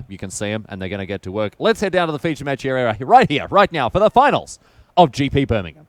You can see them, and they're going to get to work. Let's head down to the feature match area right here, right now, for the finals of GP Birmingham.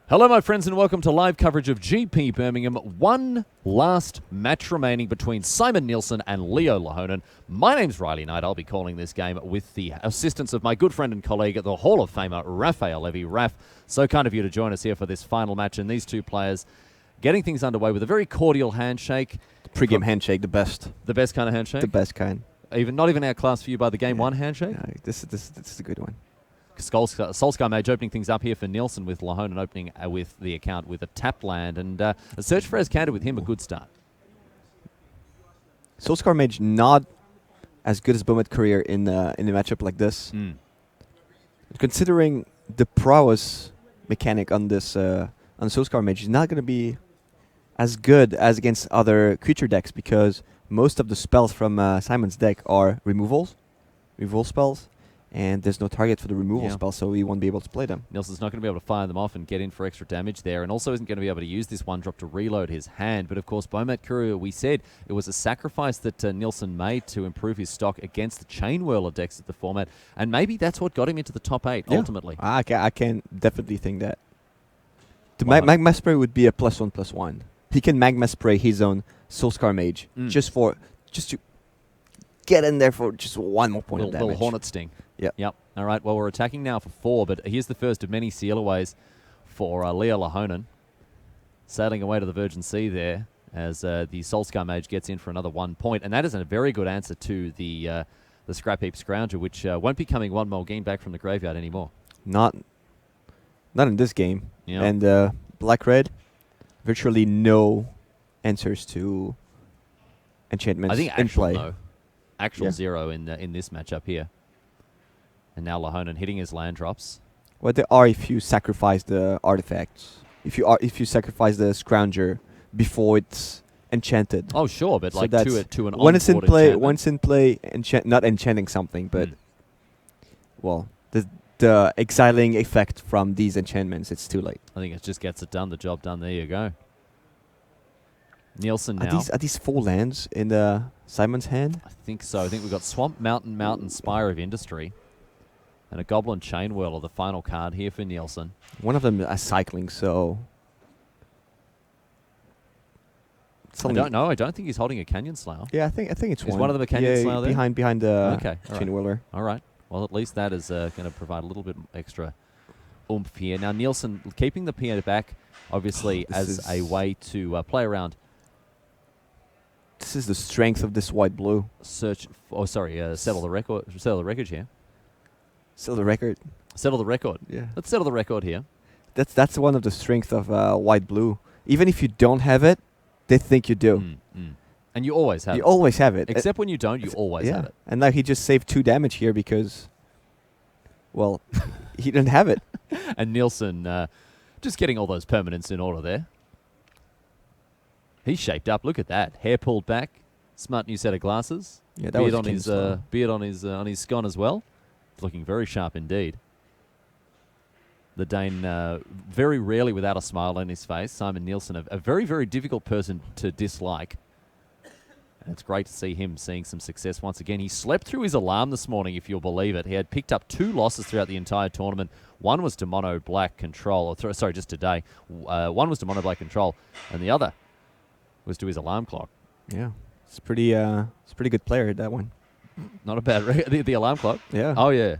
Hello, my friends, and welcome to live coverage of GP Birmingham. One last match remaining between Simon Nielsen and Leo Lahonen. My name's Riley Knight. I'll be calling this game with the assistance of my good friend and colleague, the Hall of Famer, Raphael Levy. Raph, so kind of you to join us here for this final match, and these two players getting things underway with a very cordial handshake. The pre-game handshake, the best. The best kind of handshake? The best kind. Not even outclassed for you by the Game 1 handshake? No, this is a good one. Solskjaer Mage opening things up here for Nielsen, with Lahonen opening with the account with a tapped land, and a search for counter with him, a good start. Solskjaer Mage not as good as Bomet Courier in a matchup like this. Considering the prowess mechanic on this on Solskjaer Mage, is not going to be as good as against other creature decks, because most of the spells from Simon's deck are removal spells. And there's no target for the removal spell, so he won't be able to play them. Nielsen's not going to be able to fire them off and get in for extra damage there, and also isn't going to be able to use this one drop to reload his hand. But of course, Bomet Courier, we said it was a sacrifice that Nielsen made to improve his stock against the Chain Whirler decks at the format, and maybe that's what got him into the top 8 ultimately. I can definitely think that. The Magma Spray would be a +1/+1. He can Magma Spray his own Soulscar Mage just to get in there for just one more point of damage. Little Hornet Sting. Yep. All right, well, we're attacking now for 4, but here's the first of many sealaways for Leo Lahonen. Sailing away to the Virgin Sea there as the Solskjaer Mage gets in for another 1 point. And that is a very good answer to the Scrap Heap Scrounger, which won't be coming one Mulgeen back from the graveyard anymore. Not in this game. Yep. And Black-Red, virtually no answers to enchantments. I think in play. Actual 0 in this matchup here. And now Lahonen hitting his land drops. Well, there are if you sacrifice the artifacts. If you sacrifice the Scrounger before it's enchanted. Oh, sure, but so like to an when it's in play, once in play, not enchanting something, but well, the exiling effect from these enchantments, it's too late. I think it just gets it done. The job done. There you go. Nielsen now. Are these 4 lands in the Simon's hand? I think so. I think we've got Swamp, Mountain, Spire of Industry. And a Goblin Chain Whirler, the final card here for Nielsen. One of them is cycling, so... I don't know. I don't think he's holding a Canyon Slayer. Yeah, I think it's one. Is one of them a Canyon Slayer there? Behind the Chain Whirler. All right. Well, at least that is going to provide a little bit extra oomph here. Now, Nielsen keeping the Pierre back, obviously, as a way to play around. This is the strength of this white-blue. Settle the record. Settle the record here. Settle the record. Settle the record. Yeah. Let's settle the record here. That's one of the strengths of white-blue. Even if you don't have it, they think you do. And you always have it. You always have it. Except when you don't, you always have it. And now he just saved 2 damage here because, well, he didn't have it. And Nielsen just getting all those permanents in order there. He's shaped up. Look at that. Hair pulled back. Smart new set of glasses. Yeah, that was beard on his scone as well. Looking very sharp indeed. The Dane very rarely without a smile on his face. Simon Nielsen, a very, very difficult person to dislike. And it's great to see him seeing some success once again. He slept through his alarm this morning, if you'll believe it. He had picked up 2 losses throughout the entire tournament. One was to Mono Black Control. Just today. One was to Mono Black Control, and the other was to his alarm clock. Yeah, it's pretty good player, that one. Not a bad the alarm clock. Yeah. Oh yeah.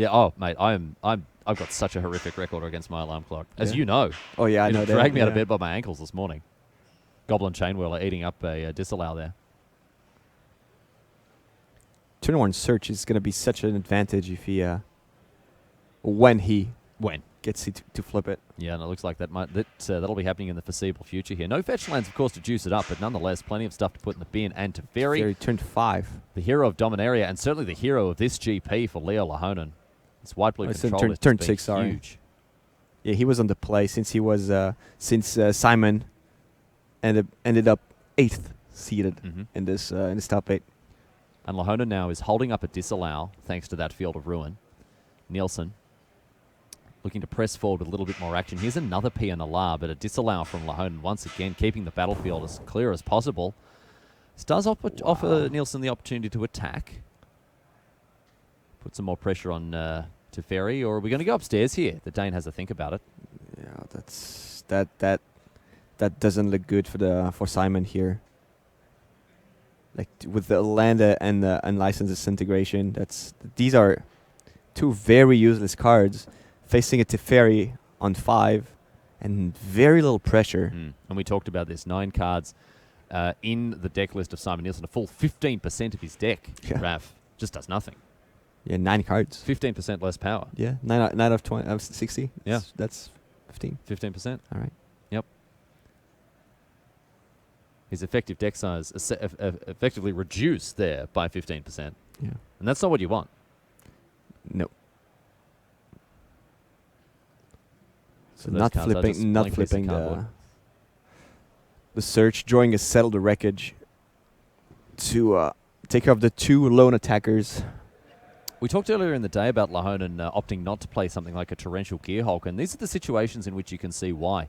Oh mate, I've got such a horrific record against my alarm clock, as you know. Oh yeah, I know that. Dragged me out of bed by my ankles this morning. Goblin Chain Whirler eating up a disallow there. Turn 1 search is going to be such an advantage if he when gets to flip it. Yeah, and it looks like that'll be happening in the foreseeable future here. No fetch lands, of course, to juice it up, but nonetheless, plenty of stuff to put in the bin. And Teferi, Teferi turned 5. The hero of Dominaria, and certainly the hero of this GP for Leo Lahonen. This white-blue control turned 6, sorry. Huge. Yeah, he was on the play since he was Simon ended up 8th seeded in this top 8. And Lahonen now is holding up a disallow thanks to that Field of Ruin. Nielsen looking to press forward with a little bit more action. Here's another P and a La, but a disallow from Lahonen once again, keeping the battlefield as clear as possible. This does offer Nielsen the opportunity to attack. Put some more pressure on Teferi, or are we going to go upstairs here? The Dane has to think about it. Yeah, that doesn't look good for Simon here. Like with the Landa and the unlicensed disintegration, these are two very useless cards. Facing a Teferi on 5 and very little pressure. And we talked about this. 9 cards in the deck list of Simon Nielsen. A full 15% of his deck, Raf, just does nothing. Yeah, 9 cards. 15% less power. Yeah, 9 out of 20, 60. Yeah. That's 15. 15%. All right. Yep. His effective deck size effectively reduced there by 15%. Yeah. And that's not what you want. No. So those not cards are just flipping blank piece of cardboard. the search, drawing a Settle the Wreckage to take off the 2 lone attackers. We talked earlier in the day about Lahonen opting not to play something like a Torrential Gearhulk, and these are the situations in which you can see why.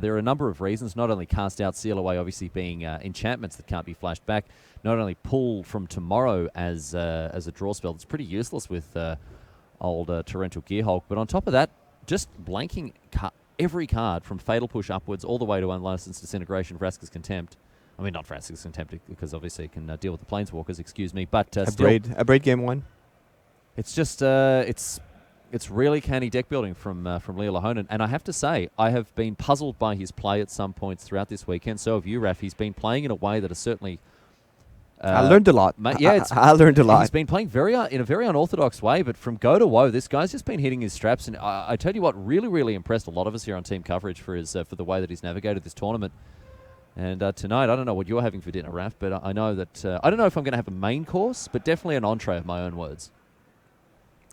There are a number of reasons, not only Cast Out, Seal Away obviously being enchantments that can't be flashed back, not only Pull from Tomorrow as a draw spell that's pretty useless with old Torrential Gearhulk, but on top of that, just blanking every card from Fatal Push upwards all the way to Unlicensed Disintegration, Vraska's Contempt. I mean, not Vraska's Contempt, because obviously it can deal with the Planeswalkers, excuse me, but A still... braid game 1. It's just it's really canny deck building from Leo Lahonen, and I have to say I have been puzzled by his play at some points throughout this weekend. So have you, Raf. He's been playing in a way that is certainly. I learned a lot. I learned a lot. He's been playing in a very unorthodox way, but from go to woe, this guy's just been hitting his straps. And I tell you what, really impressed a lot of us here on Team Coverage for the way that he's navigated this tournament. And tonight, I don't know what you're having for dinner, Raf, but I know that I don't know if I'm going to have a main course, but definitely an entree of my own words.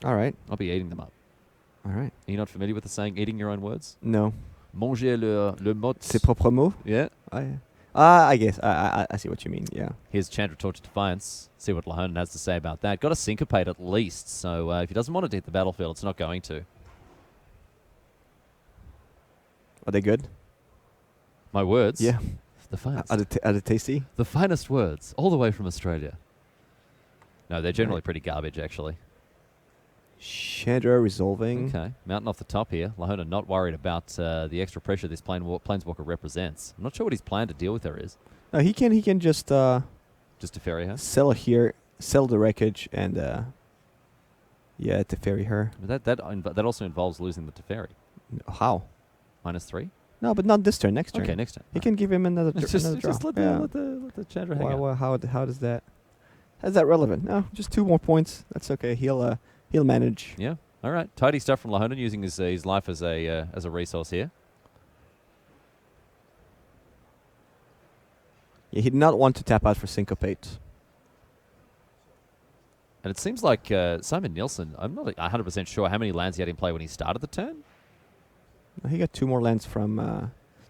All right. I'll be eating them up. All right. Are you not familiar with the saying, eating your own words? No. Manger le mot. Ses propres mots? Yeah. I guess. I see what you mean, yeah. Here's Chandra Torch Defiance. See what Lahonen has to say about that. Got to syncopate at least, so if he doesn't want it to hit the battlefield, it's not going to. Are they good? My words? Yeah. The finest. Are they tasty? The finest words, all the way from Australia. No, they're generally pretty garbage, actually. Chandra resolving. Okay, mountain off the top here. Lahonen not worried about the extra pressure this Planeswalker represents. I'm not sure what his plan to deal with her is. No, he can just to ferry her. Sell here, sell the wreckage, and to ferry her. But that also involves losing the Teferi. How? -3. No, but not this turn. Next turn. Okay, next turn. He can give him another draw. Just let the Chandra hang out. How does that? How's that relevant? No, just 2 more points. That's okay. He'll manage. Yeah. All right. Tidy stuff from Lahonen, using his life as a resource here. Yeah, he did not want to tap out for syncopate. And it seems like Simon Nielsen, I'm not 100% sure how many lands he had in play when he started the turn. No, he got 2 more lands from.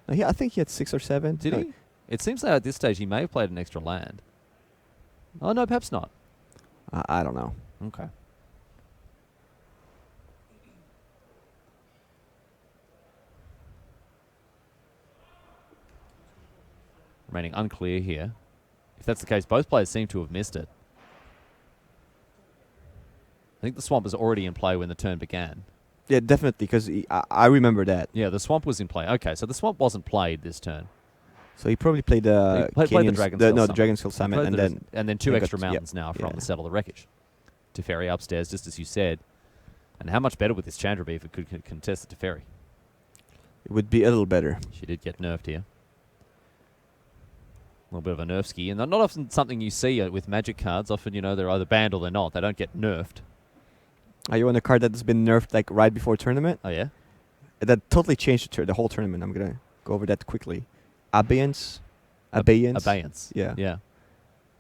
I think he had 6 or 7. Did he? It seems like at this stage he may have played an extra land. Oh, no, perhaps not. I don't know. Okay. Remaining unclear here. If that's the case, both players seem to have missed it. I think the swamp was already in play when the turn began. Yeah, definitely, because I remember that. Yeah, the swamp was in play. Okay, so the swamp wasn't played this turn. So he probably played the the Dragon's Summit, and then 2 he extra got- mountains now from yeah. the Settle the Wreckage. Teferi upstairs, just as you said. And how much better would this Chandra be if it could contest the Teferi? It would be a little better. She did get nerfed here. A little bit of a nerf ski, and not often something you see with Magic cards. Often, they're either banned or they're not. They don't get nerfed. Are you on a card that's been nerfed like right before tournament? Oh, yeah? That totally changed the whole tournament. I'm going to go over that quickly. Abeyance. Abeyance. Yeah. Yeah.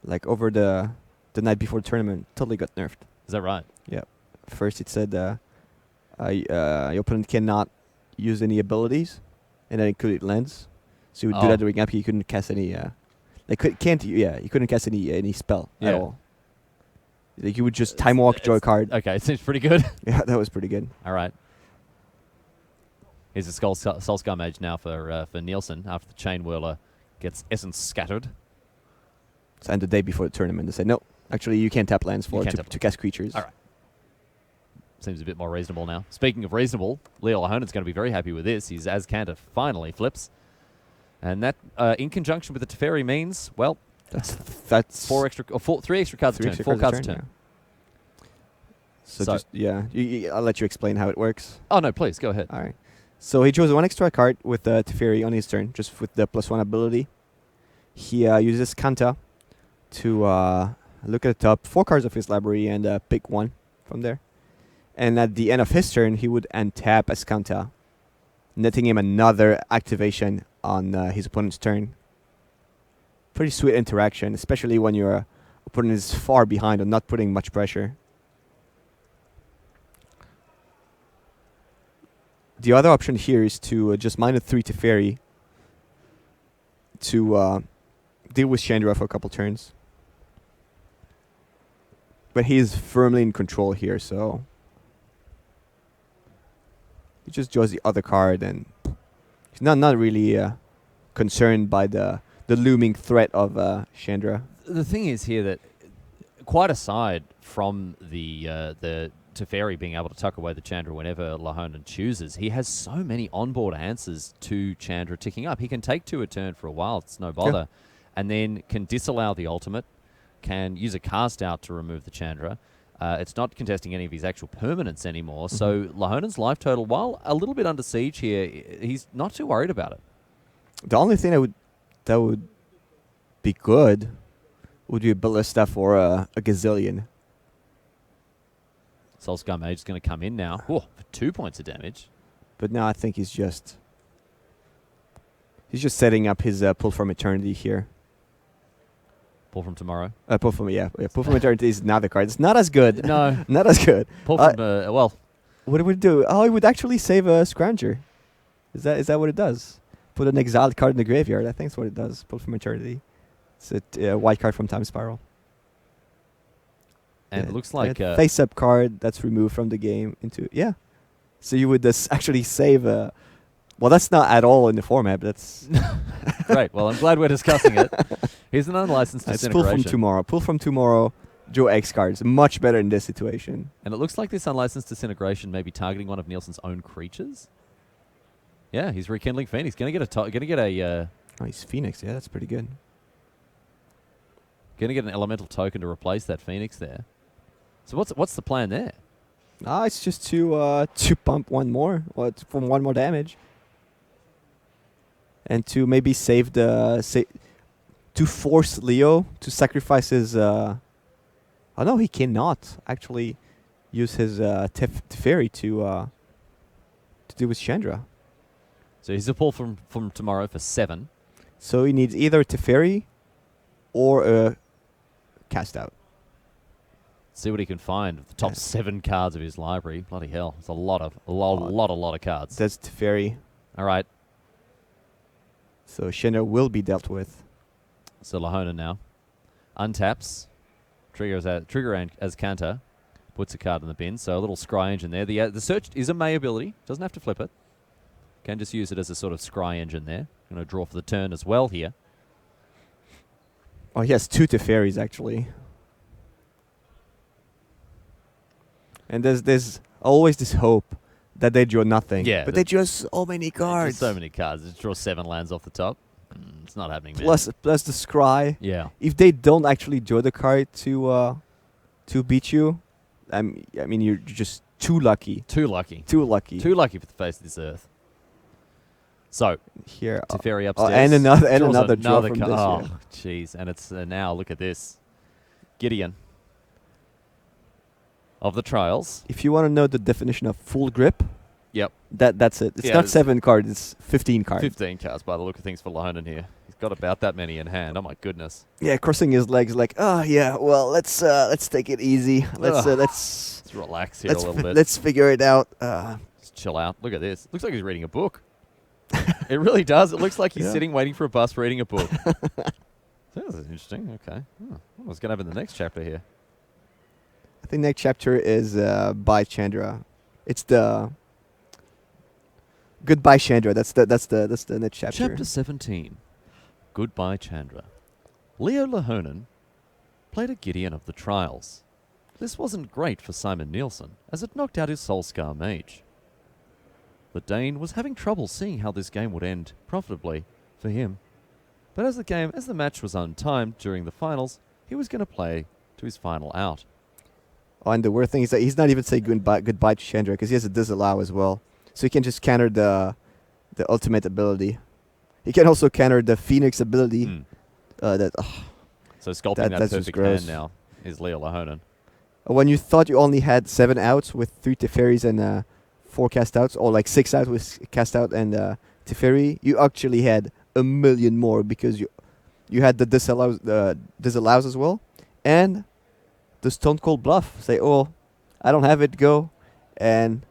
Like over the night before the tournament, totally got nerfed. Is that right? Yeah. First it said your opponent cannot use any abilities, and then included lands. So you would do that during up. He couldn't cast any. He couldn't cast any spell at all. Like you would just time walk, draw a card. Okay, it seems pretty good. Yeah, that was pretty good. All right. Here's a Soulscar Mage now for Nielsen after the Chain Whirler gets Essence scattered. And the day before the tournament, they said, no, actually, you can't tap lands You for can't to cast creatures. All right. Seems a bit more reasonable now. Speaking of reasonable, Leo Lahonen's going to be very happy with this. His Azcanta finally flips. And that, in conjunction with the Teferi, means, well, That's 3 extra cards a turn. 4 cards a turn. Yeah. So just, I'll let you explain how it works. Oh, no, please, go ahead. All right. So he chose 1 extra card with Teferi on his turn, just with the +1 ability. He uses Kanta to look at the top 4 cards of his library and pick 1 from there. And at the end of his turn, he would untap Azcanta, netting him another activation on his opponent's turn. Pretty sweet interaction, especially when your opponent is far behind and not putting much pressure. The other option here is to just -3 Teferi to deal with Chandra for a couple turns. But he is firmly in control here, so he just draws the other card, and he's not really concerned by the looming threat of Chandra. The thing is here that, quite aside from the Teferi being able to tuck away the Chandra whenever Lahonen chooses, he has so many onboard answers to Chandra ticking up. He can take 2 a turn for a while, it's no bother, and then can disallow the ultimate, can use a cast out to remove the Chandra. It's not contesting any of his actual permanents anymore, so Lahonen's life total, while a little bit under siege here, he's not too worried about it. The only thing that would be good would be a Ballista for a Gazillion. Soulscar Mage is going to come in now. Whoa, for 2 points of damage. But now I think he's just setting up his Pull from Eternity here. Pull from Tomorrow. Pull from Eternity is another card. It's not as good. No. Not as good. Pull from, well... What it would do? Oh, it would actually save a Scrounger. Is that what it does? Put an exiled card in the graveyard. I think that's what it does. Pull from Eternity. It's a white card from Time Spiral. And it looks like... face-up card that's removed from the game into... Yeah. So you would actually save a... Well, that's not at all in the format, but that's... Great. Well, I'm glad we're discussing it. Here's an unlicensed Disintegration. Pull from Tomorrow. Pull from Tomorrow. Draw X cards. Much better in this situation. And it looks like this unlicensed Disintegration may be targeting one of Nielsen's own creatures. Yeah, he's rekindling Phoenix. Gonna get a... Oh, he's Phoenix. Yeah, that's pretty good. Gonna get an elemental token to replace that Phoenix there. So what's the plan there? It's just to pump one more, from 1 more damage, and to maybe save to force Leo to sacrifice his. Oh no, he cannot actually use his Teferi to deal with Chandra. So he's a pull from Tomorrow for 7. So he needs either Teferi or a cast out. See what he can find. The top 7 cards of his library. Bloody hell. It's a lot of cards. That's Teferi. All right. So Chandra will be dealt with. So Lahonen now untaps. Trigger Azcanta. Puts a card in the bin. So a little Scry Engine there. The search is a May ability. Doesn't have to flip it. Can just use it as a sort of Scry Engine there. Going to draw for the turn as well here. Oh, he has 2 Teferis actually. And there's always this hope that they draw nothing. Yeah, but they draw so many cards. So many cards. They draw 7 lands off the top. It's not happening, man. Plus the Scry. Yeah. If they don't actually draw the card to beat you, I mean you're just too lucky. Too lucky. Too lucky. Too lucky for the face of this earth. So here, Teferi upstairs. And another draw from this. Oh, jeez. And it's now, look at this. Gideon of the Trials. If you want to know the definition of full grip, yep, that's it. It's not 7 cards, it's 15 cards. 15 cards by the look of things for Lahonen here. He's got about that many in hand. Oh my goodness. Yeah, crossing his legs like, oh yeah, well let's take it easy. Let's relax here a little bit. Let's figure it out. Let's chill out. Look at this. Looks like he's reading a book. It really does. It looks like he's sitting waiting for a bus reading a book. That was interesting. Okay. What's going to happen in the next chapter here? I think next chapter is by Chandra. It's the Goodbye, Chandra. That's the next chapter. Chapter 17. Goodbye, Chandra. Leo Lahonen played a Gideon of the trials. This wasn't great for Simon Nielsen, as it knocked out his Soulscar mage. The Dane was having trouble seeing how this game would end profitably for him. But as the match was untimed during the finals, he was going to play to his final out. Oh, and the weird thing is that he's not even saying goodbye to Chandra because he has a disallow as well. So he can just counter the ultimate ability. He can also counter the Phoenix ability. So sculpting that that's just perfect gross. hand now is Leo Lahonen. When you thought you only had 7 outs with 3 Teferis and 4 cast outs, or like 6 outs with cast out and Teferi, you actually had a million more because you had the disallows as well, and the Stone Cold Bluff. Say, oh, I don't have it, go. And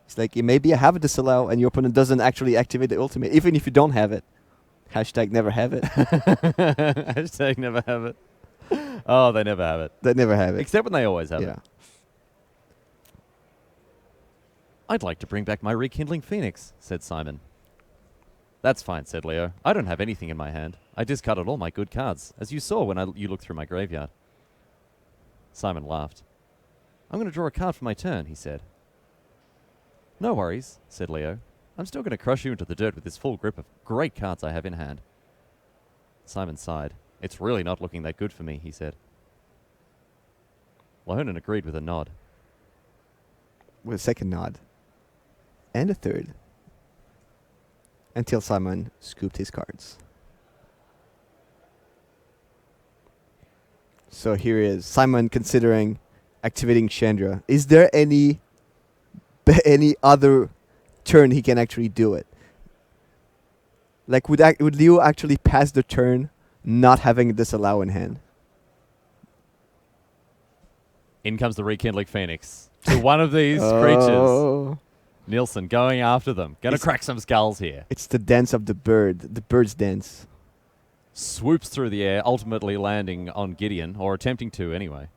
it's like, maybe I have a disallow, and your opponent doesn't actually activate the ultimate, even if you don't have it. Hashtag never have it. Hashtag never have it. Oh, they never have it. They never have it. Except when they always have Yeah. it. I'd like to bring back my Rekindling Phoenix, said Simon. That's fine, said Leo. I don't have anything in my hand. I discarded all my good cards, as you saw when you looked through my graveyard. Simon laughed. I'm going to draw a card for my turn, he said. No worries, said Leo. I'm still going to crush you into the dirt with this full grip of great cards I have in hand. Simon sighed. It's really not looking that good for me, he said. Lahonen agreed with a nod. With a second nod. And a third. Until Simon scooped his cards. So here is Simon considering activating Chandra. Is there any other turn he can actually do it? Like, would Leo actually pass the turn not having a disallow in hand? In comes the Rekindling Phoenix to one of these creatures. Nielsen going after them. Gonna crack some skulls here. It's the dance of the bird. The bird's dance. Swoops through the air, ultimately landing on Gideon, or attempting to anyway.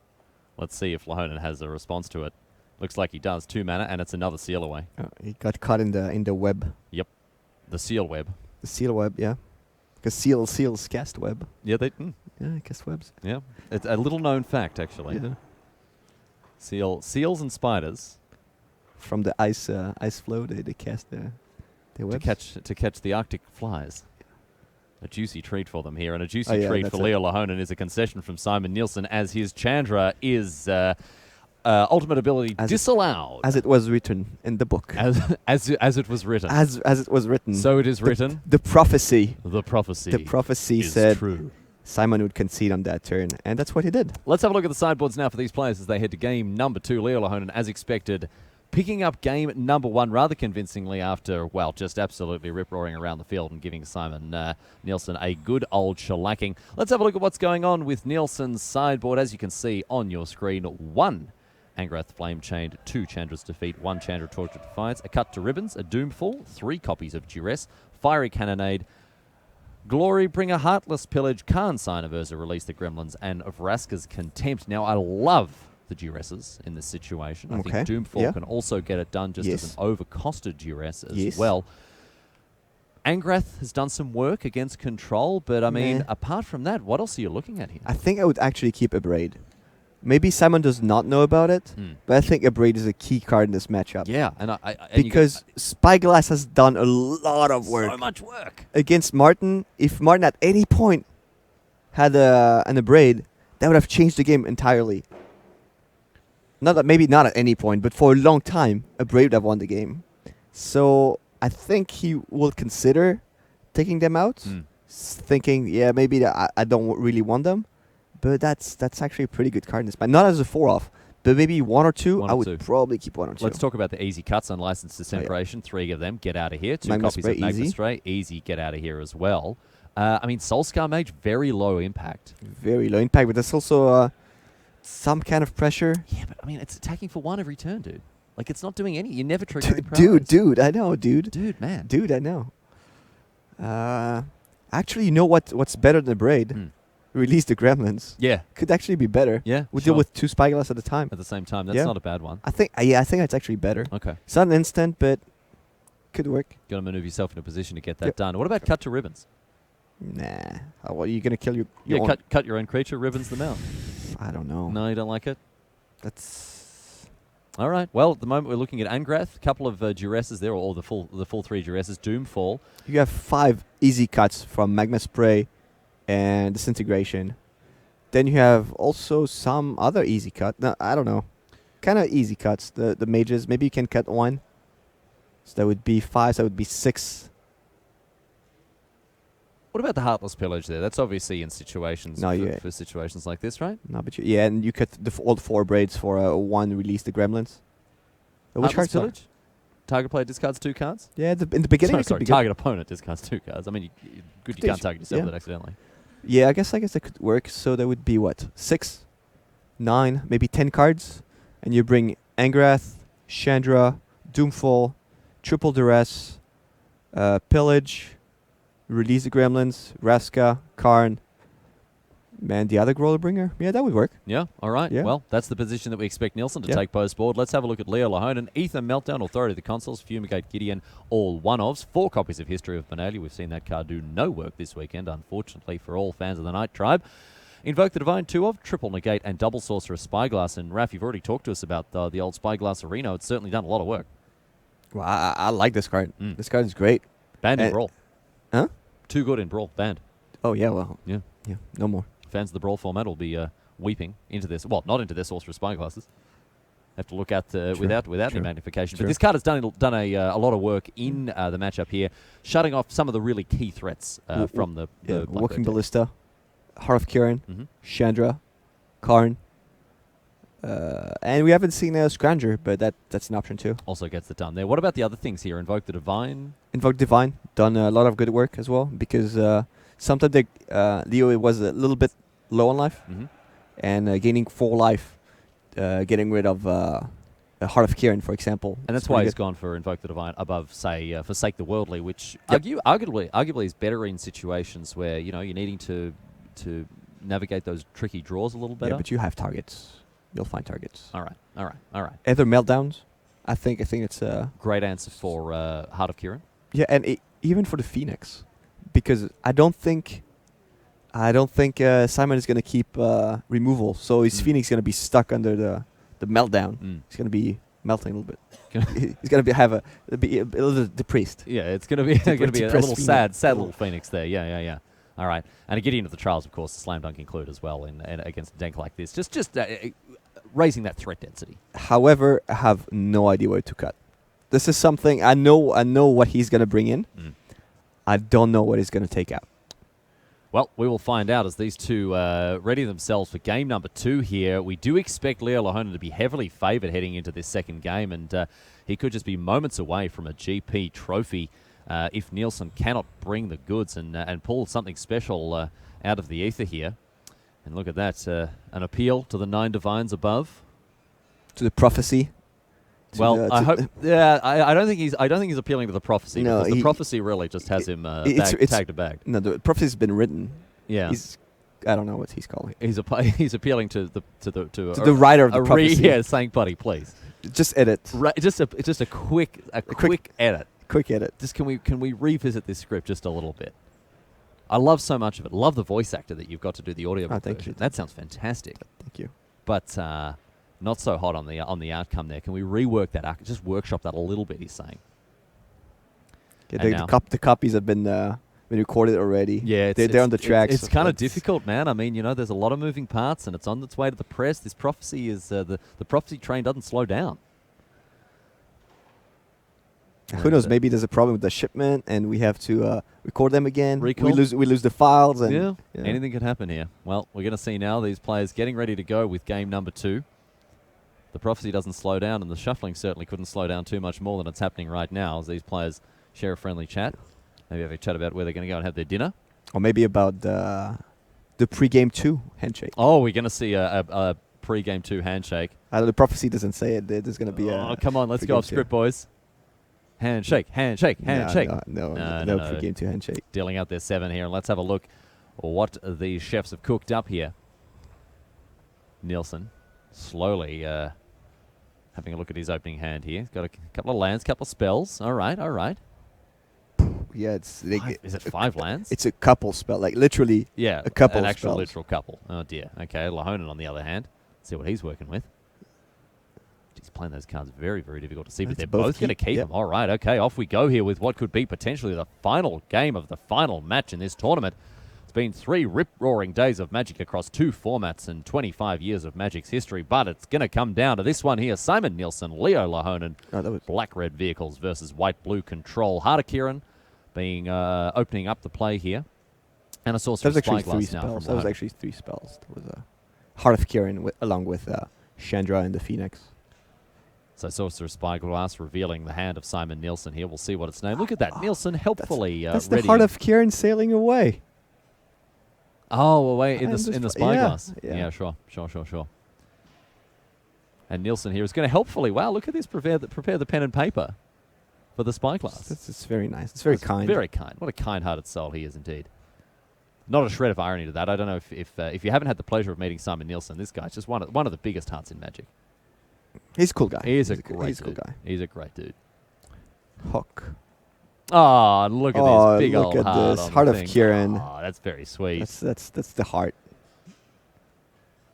Let's see if Lahonen has a response to it. Looks like he does. 2 mana, and it's another seal away. He got caught in the web. Yep. The seal web. The seal web, yeah. Because seals cast web. Yeah, they... Yeah, cast webs. Yeah. It's a little known fact, actually. Yeah. Seals and spiders... From the ice flow, they cast the webs. To catch the Arctic flies. A juicy treat for them here, and a juicy yeah, treat for Leo Lahonen is a concession from Simon Nielsen as his Chandra is ultimate ability disallowed. As it was written in the book. As it was written. As it was written. So it is written. The prophecy. The prophecy is said true. Simon would concede on that turn, and that's what he did. Let's have a look at the sideboards now for these players as they head to game number 2. Leo Lahonen, as expected, picking up game number 1 rather convincingly after, well, just absolutely rip-roaring around the field and giving Simon Nielsen a good old shellacking. Let's have a look at what's going on with Nielsen's sideboard. As you can see on your screen, 1 Angrath Flame Chained, 2 Chandra's Defeat, 1 Chandra Tortured Defiance, a Cut to Ribbons, a Doomfall, 3 copies of Duress, Fiery Cannonade, Glory Bringer, Heartless Pillage, Khan Sign of Urza, Release the Gremlins, and Vraska's Contempt. Now, I love the Duresses in this situation. I think Doomfall can also get it done just as an overcosted Duress as well. Angrath has done some work against Control, but I mean, apart from that, what else are you looking at here? I think I would actually keep Abrade. Maybe Simon does not know about it, but I think Abrade is a key card in this matchup. Yeah, and because Spyglass has done a lot of work. So much work. Against Martin. If Martin at any point had an Abrade, that would have changed the game entirely. Maybe not at any point, but for a long time, Abrade would have won the game. So I think he will consider taking them out, thinking, maybe I don't really want them. But that's actually a pretty good card in this match. Not as a 4-off, but maybe 1 or 2. I would probably keep 1 or 2. Let's talk about the easy cuts on Licensed Disintegration. 3 of them, get out of here. 2 Magma copies Spray, of Magma easy. Spray, easy, get out of here as well. I mean, Soulscar Mage, very low impact. Very low impact, but there's also some kind of pressure. Yeah, but I mean, it's attacking for 1 every turn, dude. Like, it's not doing any. You never trigger any prowess. Dude, I know, dude. Dude, man. Dude, I know. Actually, you know what's better than Abrade? Release the Gremlins. Yeah. Could actually be better. Yeah, We deal with 2 Spyglass at a time. At the same time. That's not a bad one. I think that's actually better. Okay. It's not an instant, but Could work. Got to maneuver yourself in a position to get that Yep. done. What about cut to ribbons? Nah. What are you gonna kill your Yeah, own? cut your own creature, ribbons them out. I don't know. No, you don't like it? That's All right. Well, at the moment we're looking at Angrath, a couple of duresses there, or the full 3 duresses. Doomfall. you have 5 easy cuts from Magma Spray and Disintegration. Then you have also some other easy cut. No, I don't know. Kind of easy cuts. The mages. Maybe you can cut 1. So that would be 5. So that would be 6. What about the Heartless Pillage there? That's obviously in situations No, for situations like this, right? No, but yeah, and you cut all 4 braids for 1 release the gremlins. Which Heartless cards are? Pillage? Target player discards 2 cards? Yeah, in the beginning it could Sorry, be good. target opponent discards 2 cards. I mean, good you can't target yourself Yeah. with it accidentally. Yeah, I guess that could work. So that would be what? 6, 9, maybe 10 cards, and you bring Angrath, Chandra, Doomfall, Triple Duress, Pillage, Release the Gremlins, Raska, Karn, and the other Growlerbringer. Yeah, that would work. Yeah, all right. Yeah. Well, that's the position that we expect Nielsen to Yeah. take post-board. Let's have a look at Leo Lahonen. Ether, Meltdown, Authority of the Consuls, Fumigate, Gideon, all one-ofs. 4 copies of History of Benalia. We've seen that card do no work this weekend, unfortunately, for all fans of the Night Tribe. Invoke the Divine, 2 of, Triple Negate, and Double Sorcerer Spyglass. And, Raph, you've already talked to us about the old Spyglass Arena. It's certainly done a lot of work. Well, I like this card. Mm. This card is great. Banned in And- Brawl. Huh? Too good in Brawl. Banned. Oh, yeah, well. Yeah. Yeah, no more. Fans of the Brawl format will be weeping into this. Well, not into their Sorcerer Spyglasses. Have to look at without any Sure. magnification. Sure. But this card has done a lot of work in the matchup here, shutting off some of the really key threats from the Yeah, Black Walking Bird deck. Ballista, Heart of Kirin, Mhm. Chandra, Karn. And we haven't seen Scrounger, but that's an option too. Also gets it done there. What about the other things here? Invoke the Divine. Invoke Divine, done a lot of good work as well, because sometimes Leo was a little bit low on life, Mm-hmm. and gaining 4 life, getting rid of a Heart of Kirin, for example. And that's is why pretty he's good. gone for Invoke the Divine above, say, Forsake the Worldly, which Yep. arguably is better in situations where you're needing to navigate those tricky draws a little better. Yeah, but you have targets. You'll find targets. all right. Either meltdowns. I think it's Great answer for Heart of Kirin. yeah, and even for the Phoenix, because I don't think Simon is gonna keep removal, so his Mm. Phoenix is gonna be stuck under the meltdown. Mm. He's gonna be melting a little bit. He's gonna be a little depressed. Yeah, it's going to be a Depressed little Phoenix. sad little Phoenix there. Yeah. All right, and a Gideon of the Trials, of course, the slam dunk include as well in against a deck like this. Just raising that threat density. However, I have no idea where to cut. This is something I know what he's gonna bring in. Mm. I don't know what he's gonna take out. Well, we will find out as these two ready themselves for game number 2 here. We do expect Leo Lahonen to be heavily favoured heading into this second game, and he could just be moments away from a GP trophy if Nielsen cannot bring the goods and pull something special out of the ether here. And look at that, an appeal to the 9 divines above. To the prophecy. to Well, the- I to- hope. Yeah, I don't think he's appealing to the prophecy, No, because the he- prophecy really just has him it's- tagged to bag. No, the prophecy's been written. Yeah, I don't know what he's calling. he's appealing to the To the writer of the prophecy. yeah, saying, buddy, please. Just edit. Just a quick edit. Quick edit. Just can we revisit this script just a little bit? I love so much of it. Love the voice actor that you've got to do the audio thank version. you. That sounds fantastic. Thank you. But not so hot on the outcome there. Can we rework that? Just workshop that a little bit. He's saying. Yeah, And now- the copies have been recorded already. Yeah, they're on the tracks. It's kind of difficult, man. I mean, there's a lot of moving parts, and it's on its way to the press. This prophecy is the prophecy train doesn't slow down. Who knows? And, Maybe there's a problem with the shipment, and we have to record them again. Recall? We lose the files, and Yeah, yeah. anything could happen here. Well, we're going to see now these players getting ready to go with game number 2. The prophecy doesn't slow down, and the shuffling certainly couldn't slow down too much more than it's happening right now as these players share a friendly chat. Maybe have a chat about where they're going to go and have their dinner. Or maybe about the pre-game 2 handshake. Oh, we're going to see a pre-game 2 handshake. The prophecy doesn't say it. There's going to be Oh, a. come on, let's go pre-game off 2. script, boys. Handshake. No pre-game 2 handshake. Dealing out their 7 here, and let's have a look what these chefs have cooked up here. Nielsen slowly Having a look at his opening hand here. He's got a couple of lands, couple of spells. All right, all right. Yeah, it's Is it 5 lands? it's a couple spell, like literally. Yeah, a couple an of actual spells. literal couple. Oh dear. Okay, Lahonen on the other hand. See what he's working with. He's playing those cards very, very difficult to see, but It's they're both both going to keep- keep yep. them. All right, okay, off we go here with what could be potentially the final game of the final match in this tournament. It's been 3 rip-roaring days of Magic across 2 formats and 25 years of Magic's history, but it's going to come down to this one here. Simon Nielsen, Leo Lahonen, Oh, that was black-red vehicles versus white-blue control. Heart of Kieran being opening up the play here. And a that Sorcerer's was actually Spyglass 3 now spells. from That was Lahonen. actually 3 spells. That was Heart of Kieran along with Chandra and the Phoenix. So Sorcerer's Spyglass revealing the hand of Simon Nielsen here. We'll see what it's named. Look at that. Nielsen helpfully That's the ready. Heart of Kieran sailing away. Oh, away in And the this- Spyglass. yeah. Sure. And Nielsen here is going to helpfully. Wow, look at this. Prepare the pen and paper for the Spyglass. It's very nice. It's very kind. Very kind. What a kind-hearted soul he is indeed. Not a shred of irony to that. I don't know if you haven't had the pleasure of meeting Simon Nielsen, this guy's just one of the biggest hearts in Magic. He's a cool guy. He is a He's great he's a cool dude. guy. He's a great dude. Hook. Oh, look at Oh, this big look old at heart. this. on the Heart of thing. Kieran. Oh, that's very sweet. That's the heart.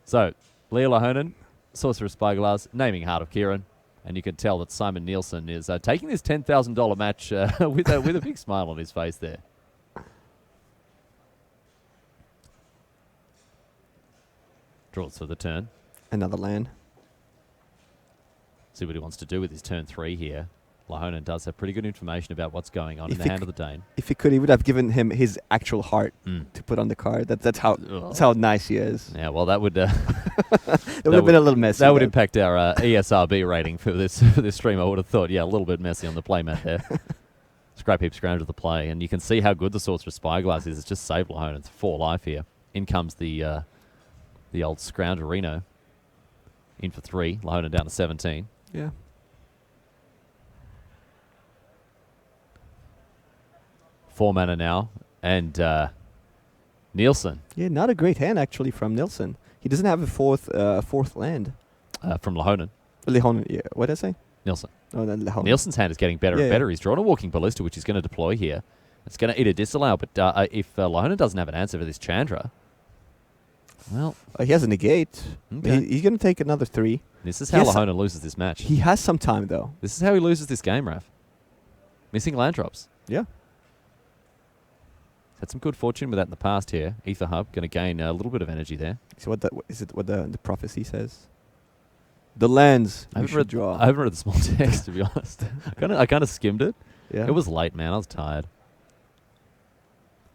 So, Leo Lahonen, Sorcerer's Spyglass, naming Heart of Kieran, and you can tell that Simon Nielsen is taking this $10,000 match with a big smile on his face there. Draws for the turn. Another land. See what he wants to do with his turn 3 here. Lahonen does have pretty good information about what's going on in If the he hand of the Dane. If he could, he would have given him his actual heart to put on the card. That's how nice he is. Yeah, well, that would It would have been a little messy. that would but impact our ESRB rating for this stream. I would have thought, yeah, a little bit messy on the playmat there. Scrap heap scrounge of the play, and you can see how good the Sorcerer's Spyglass is. It's just saved Lahonen's 4 life here. In comes the old Scroungerino. In for 3. Lahonen down to 17. Yeah. Four mana now, and Nielsen Yeah, not a great hand actually from Nielsen. He doesn't have a fourth land. from Lahonen. Lehonen, yeah. What did I say? Nielsen. Oh, then Lehonen. Nielsen's hand is getting better Yeah, and yeah. better. He's drawn a Walking Ballista, which he's going to deploy here. It's going to either disallow, but if Lahonen doesn't have an answer for this Chandra, well, He has a negate. okay. He's going to take another 3. This is how Yes, Lahonen loses this match. He has some time though. This is how he loses this game, Raf. Missing land drops. Yeah. Had some good fortune with that in the past here. Ether Hub going to gain a little bit of energy there. So what the prophecy says? The lands I you haven't should read draw. I haven't read the small text, to be honest. I kind of skimmed it. yeah. It was late, man. I was tired.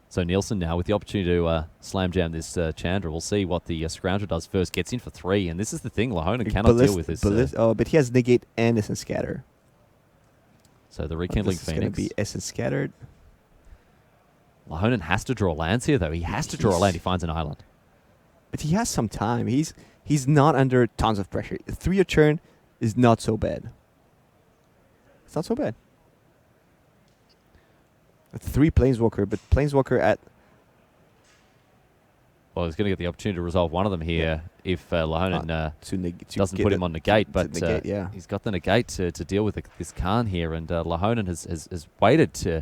So Nielsen now with the opportunity to slam jam this Chandra. We'll see what the Scrounger does first. Gets in for 3, and this is the thing. Lahonen cannot deal with this. But he has negate and essence scatter. So the Rekindling This is going to Phoenix. be essence scattered. Lahonen has to draw lands here, though. He has to draw a land. He finds an island. But he has some time. He's not under tons of pressure. A 3 a turn is not so bad. It's not so bad. A 3 Planeswalker, but Planeswalker at... Well, he's going to get the opportunity to resolve one of them here if Lahonen to doesn't get put it- him on negate. But negate, yeah. he's got the negate to deal with this Khan here, and Lahonen has waited to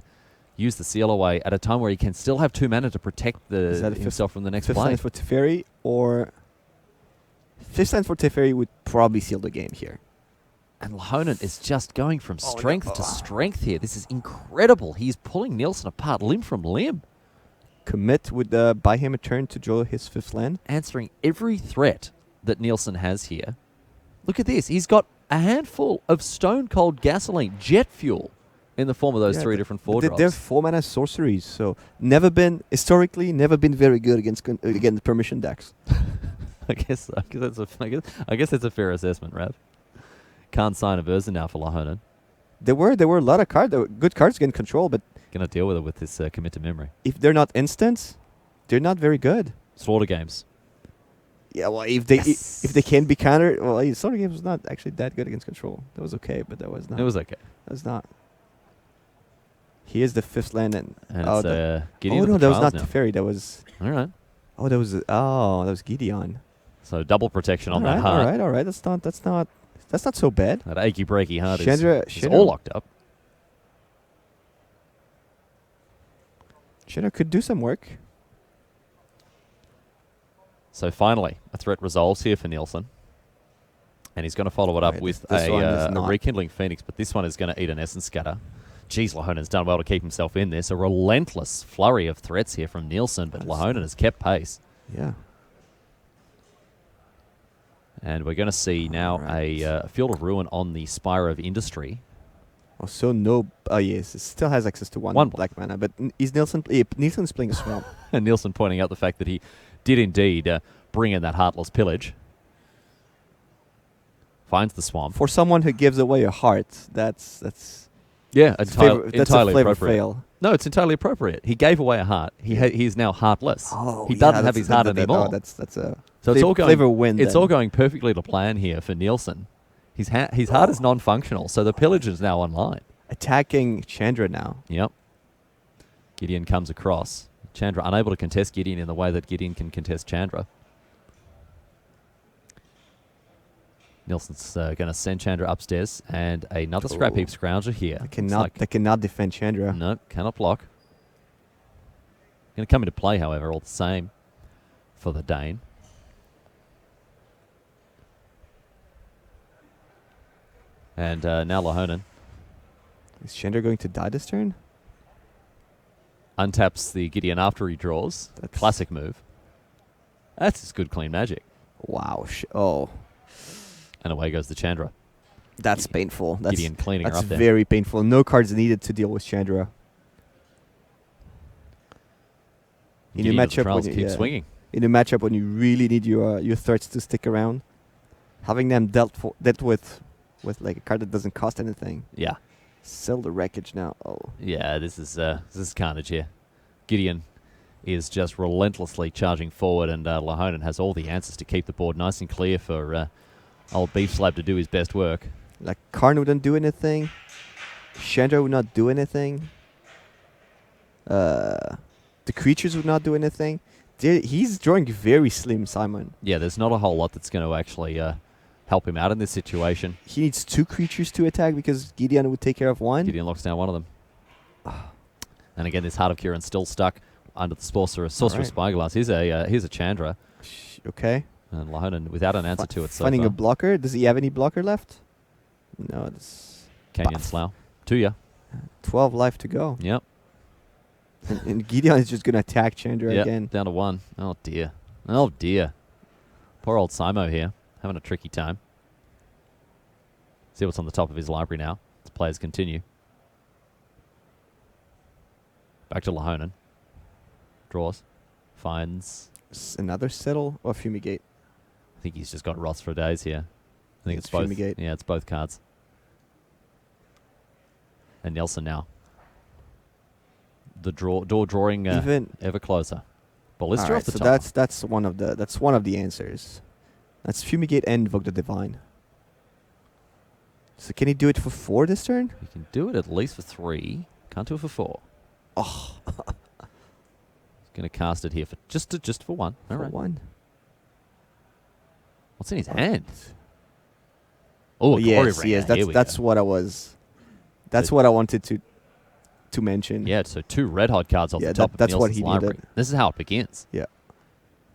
use the seal away at a time where he can still have 2 mana to protect Is that a himself from the next Fifth play. land for Teferi, or... 5th land for Teferi would probably seal the game here. And Lahonen is just going from Oh, no. strength to strength here. This is incredible. He's pulling Nielsen apart limb from limb, Commit would buy him a turn to draw his 5th land. answering every threat that Nielsen has here. Look at this. He's got a handful of stone cold gasoline, jet fuel, in the form of those 3 different 4 drops. They're 4 mana sorceries, so historically never been very good against permission decks. I guess that's a fair assessment, Rav. Can't sign a Versa now for Lahonen. There were a lot of cards, good cards against control, but Going to deal with it with this commit to memory. if they're not instants, they're not very good. Slaughter games. Yeah, well, if they can be countered, well, Slaughter Games was not actually that good against control. That was okay, but that was not. It was okay. That was not. Here's the 5th land, and And oh, it's Gideon. no, with the that was trials not now. Teferi. That was All right. that was Gideon. So double protection on that all heart. right. That's not. That's not so bad. That achy breaky heart Chandra, is all locked up. Chandra could do some work. So finally, a threat resolves here for Nielsen. And he's going to follow it up Right, with this one is a not. Rekindling Phoenix, but this one is going to eat an Essence Scatter. Jeez, Lahonen's done well to keep himself in this. A relentless flurry of threats here from Nielsen, but Lahonen has kept pace. Yeah. And we're going to see now a Field of Ruin on the Spire of Industry. Also, no. Oh, yes. It still has access to one black mana, but is Nielsen? Nielsen's playing a swamp. And Nielsen pointing out the fact that he did indeed bring in that Heartless Pillage. Finds the swamp. For someone who gives away a heart, that's yeah, that's entirely a flavor appropriate. fail. No, it's entirely appropriate. He gave away a heart. He is now heartless. Oh, he doesn't have his heart anymore. That's a so it's all going. Flavor win. It's all going perfectly to plan here for Nielsen. His heart is non-functional, so the pillage is now online. Attacking Chandra now. Yep. Gideon comes across. Chandra unable to contest Gideon in the way that Gideon can contest Chandra. Nielsen's going to send Chandra upstairs, and another Scrap Heap Scrounger here. They cannot defend Chandra. No, cannot block. Going to come into play, however, all the same for the Dane. And now Lahonen Is Chandra going to die this turn? untaps the Gideon after he draws. Classic move. That's just good, clean magic. Wow. Oh. And away goes the Chandra. That's painful. That's, Gideon cleaning her that's up there. very painful. No cards needed to deal with Chandra. In a matchup when you keep swinging. In a matchup when you really need your threats to stick around, having them dealt with like a card that doesn't cost anything. Yeah. Sell the wreckage now. Oh. Yeah, this is carnage here. Gideon is just relentlessly charging forward, and Lahonen has all the answers to keep the board nice and clear for old Beef Slab to do his best work. Like Karn wouldn't do anything. Chandra would not do anything. The creatures would not do anything. He's drawing very slim, Simon. Yeah, there's not a whole lot that's going to actually help him out in this situation. He needs 2 creatures to attack because Gideon would take care of 1. Gideon locks down one of them. And again, this Heart of Kieran still stuck under the Sorcerer Spyglass. Here's a Chandra. Okay. And Lahonen without an answer to it so finding far. a blocker. Does he have any blocker left? No. It's Canyon Slough. To ya. 12 life to go. Yep. and Gideon is just going to attack Chandra again. Down to 1. Oh, dear. Oh, dear. Poor old Simo here. Having a tricky time. See what's on the top of his library now. As players continue. Back to Lahonen. Draws. Finds. Another Settle or Fumigate? I think he's just got Wrath for days here. I think it's both. Fumigate. Yeah, it's both cards. And Nielsen now. The door drawing ever closer. Ballista off the so top. that's one of the answers. That's Fumigate and Invoke the Divine. So can he do it for 4 this turn? You can do it at least for 3. Can't do it for 4. Oh. He's going to cast it here for just for 1. All right. 1. What's in his hand? Oh, yes. That's what I was. That's what I wanted to mention. Yeah, so 2 red hot cards off the top of Nielsen's library. Needed. This is how it begins. Yeah.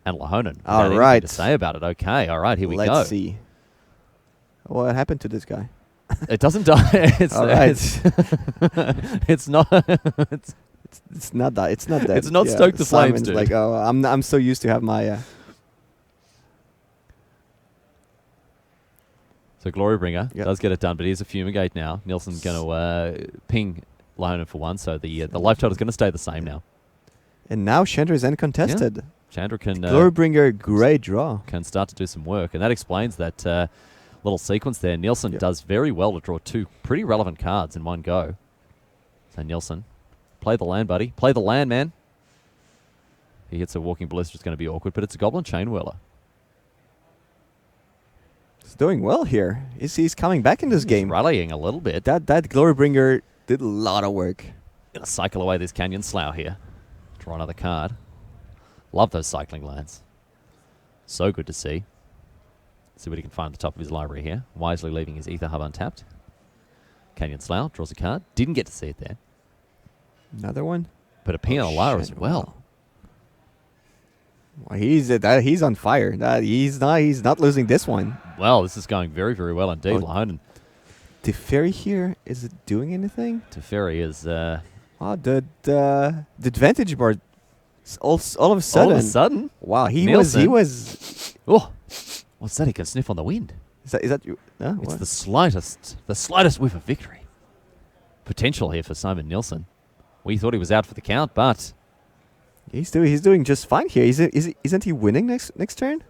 And Lahonen. All right. right. To say about it. Okay. All right. Here we go. Let's see. What happened to this guy? It doesn't die. All right. It's not. It's not that. It's not that. It's not Stoke the Flames, dude. Like, oh, I'm so used to have my. So Glorybringer does get it done, but here's a Fumigate now. Nielsen's going to ping Lahonen for 1, so the life total is going to stay the same now. And now Chandra is uncontested. Yeah. Chandra can Glorybringer, great draw. Can start to do some work, and that explains that little sequence there. Nielsen does very well to draw 2 pretty relevant cards in one go. So Nielsen, play the land, buddy. Play the land, man. He hits a Walking Ballista. It's going to be awkward, but it's a Goblin Chainwhirler. He's doing well here. He's coming back in this game. Rallying a little bit. That Glorybringer did a lot of work. Going to cycle away this Canyon Slough here. Draw another card. Love those cycling lands. So good to see. See what he can find at the top of his library here. Wisely leaving his Ether Hub untapped. Canyon Slough draws a card. Didn't get to see it there. Another one. But a Piano Lara as well. Well, he's on fire. He's not losing this one. Well, this is going very, very well indeed. Lahonen. Teferi here, is it doing anything? Teferi is... the advantage board, all of a sudden. All of a sudden? Wow, he Nielsen. was. Oh, what's that? He can sniff on the wind. Is that you? It's What? the slightest whiff of victory. Potential here for Simon Nielsen. We thought he was out for the count, but... He's doing just fine here. Isn't he winning next turn?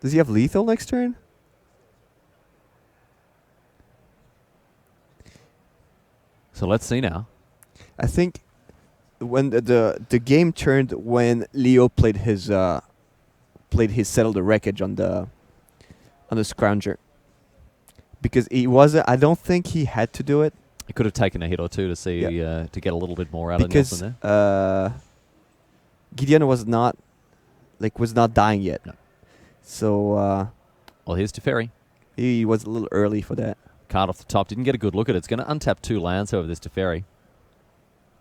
Does he have lethal next turn? So let's see now. I think when the game turned when Leo played his Settle the Wreckage on the Scrounger. Because I don't think he had to do it. He could have taken a hit or two to see to get a little bit more out of Because Nielsen there. Gideon was not dying yet. No. So Well, here's Teferi. he was a little early for that. Card off the top. Didn't get a good look at it. It's going to untap 2 lands over this Teferi.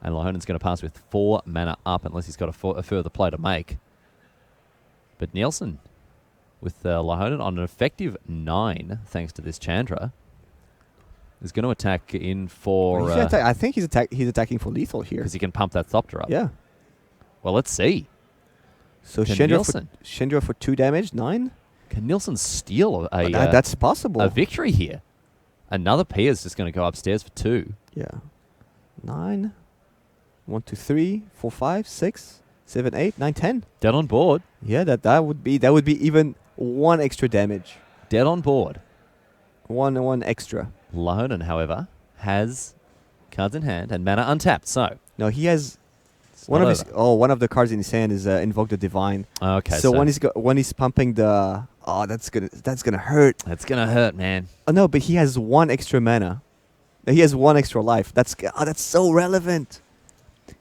And Lahonen's going to pass with 4 mana up unless he's got a further play to make. But Nielsen with Lahonen on an effective 9, thanks to this Chandra, is going to attack in for... I think he's attacking for lethal here. Because he can pump that Thopter up. Yeah. Well, let's see. So Can Chandra for 2 damage, 9? Can Nielsen steal That's possible. a victory here? Another Pia is just going to go upstairs for 2. Yeah. 9. 1, 2, 3, 4, 5, 6, 7, 8, 9, 10. Dead on board. Yeah, that would be even 1 extra damage. Dead on board. One extra. Lahonen, however, has cards in hand and mana untapped. So No, he has it's one not of over. one of the cards in his hand is Invoke the Divine. Okay, So when he's pumping the that's gonna hurt. that's gonna hurt, man. Oh no, but he has 1 extra mana. He has 1 extra life. That's so relevant.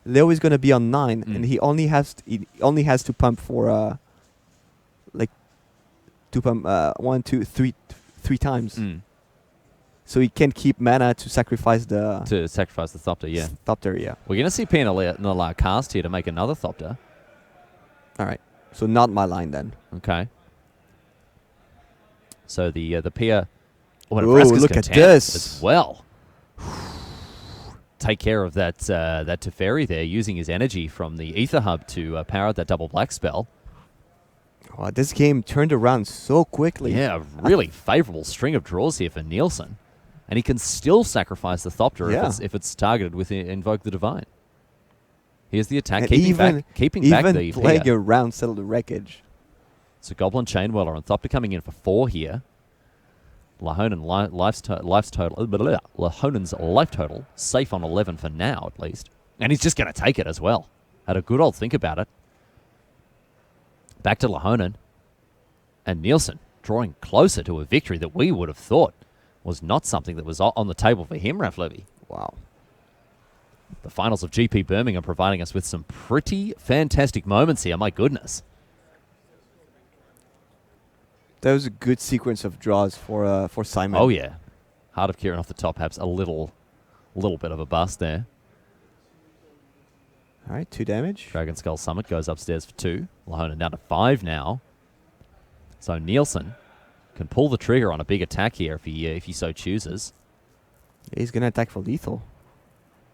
Leo is gonna be on 9, and he only has to pump for 1, 2, 3 times. So he can keep mana to sacrifice the Thopter, yeah. Thopter, yeah. We're gonna see Pianola cast here to make another Thopter. All right. So not my line then. Okay. So the Pia. Oh, Ooh, look at this as well. Take care of that Teferi there, using his energy from the Ether Hub to power out that double black spell. Wow, this game turned around so quickly. Yeah, a really favourable string of draws here for Nielsen. And he can still sacrifice the Thopter if it's targeted with Invoke the Divine. Here's the attack, And keeping back the playing Pia. around Settle the Wreckage. So Goblin Chainwhirler and Thopter coming in for 4 here. Lahonen's life total safe on 11 for now, at least. And he's just going to take it as well. Had a good old think about it. Back to Lahonen. And Nielsen drawing closer to a victory that we would have thought was not something that was on the table for him, Raf Levy. Wow. The finals of GP Birmingham providing us with some pretty fantastic moments here. My goodness. That was a good sequence of draws for Simon. Oh, yeah. Heart of Kieran off the top, perhaps a little bit of a bust there. All right, 2 damage. Dragon Skull Summit goes upstairs for 2. Lahonen down to 5 now. So Nielsen can pull the trigger on a big attack here if he so chooses. He's going to attack for lethal.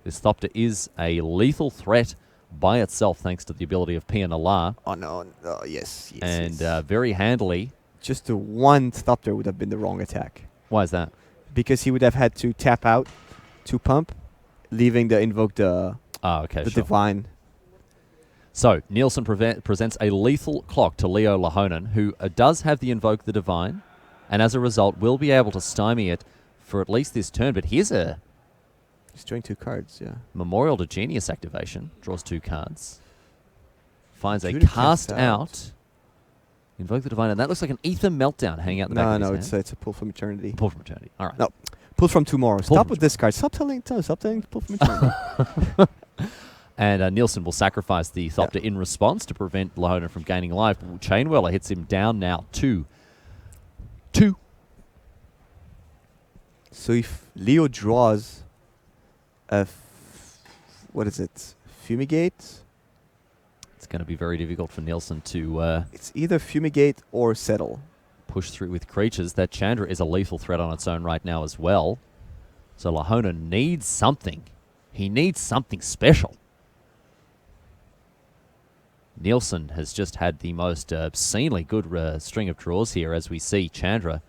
This Thopter is a lethal threat by itself, thanks to the ability of Pianola. Oh, no. Oh, yes. And very handily. Just the 1 Thopter would have been the wrong attack. Why is that? Because he would have had to tap out to pump, leaving the Invoke the Divine. So, Nielsen presents a lethal clock to Leo Lahonen, who does have the Invoke the Divine, and as a result will be able to stymie it for at least this turn. But here's a... He's drawing 2 cards, yeah. Memorial to Genius activation. Draws 2 cards. Finds a Judy cast casts out. Invoke the Divine, and that looks like an Ether Meltdown hanging out the back of his hand. It's a Pull from Eternity. Pull from Eternity. All right. No, Pull from Tomorrow. Pull Stop from with this card. Stop telling Pull from Eternity. And Nielsen will sacrifice the Thopter in response to prevent Lahonen from gaining life. Chainwhirler hits him down now. 2. So if Leo draws a what is it? Fumigate? It's going to be very difficult for Nielsen to It's either Fumigate or Settle. push through with creatures. That Chandra is a lethal threat on its own right now as well. So Lahonen needs something. He needs something special. Nielsen has just had the most obscenely good string of draws here as we see Chandra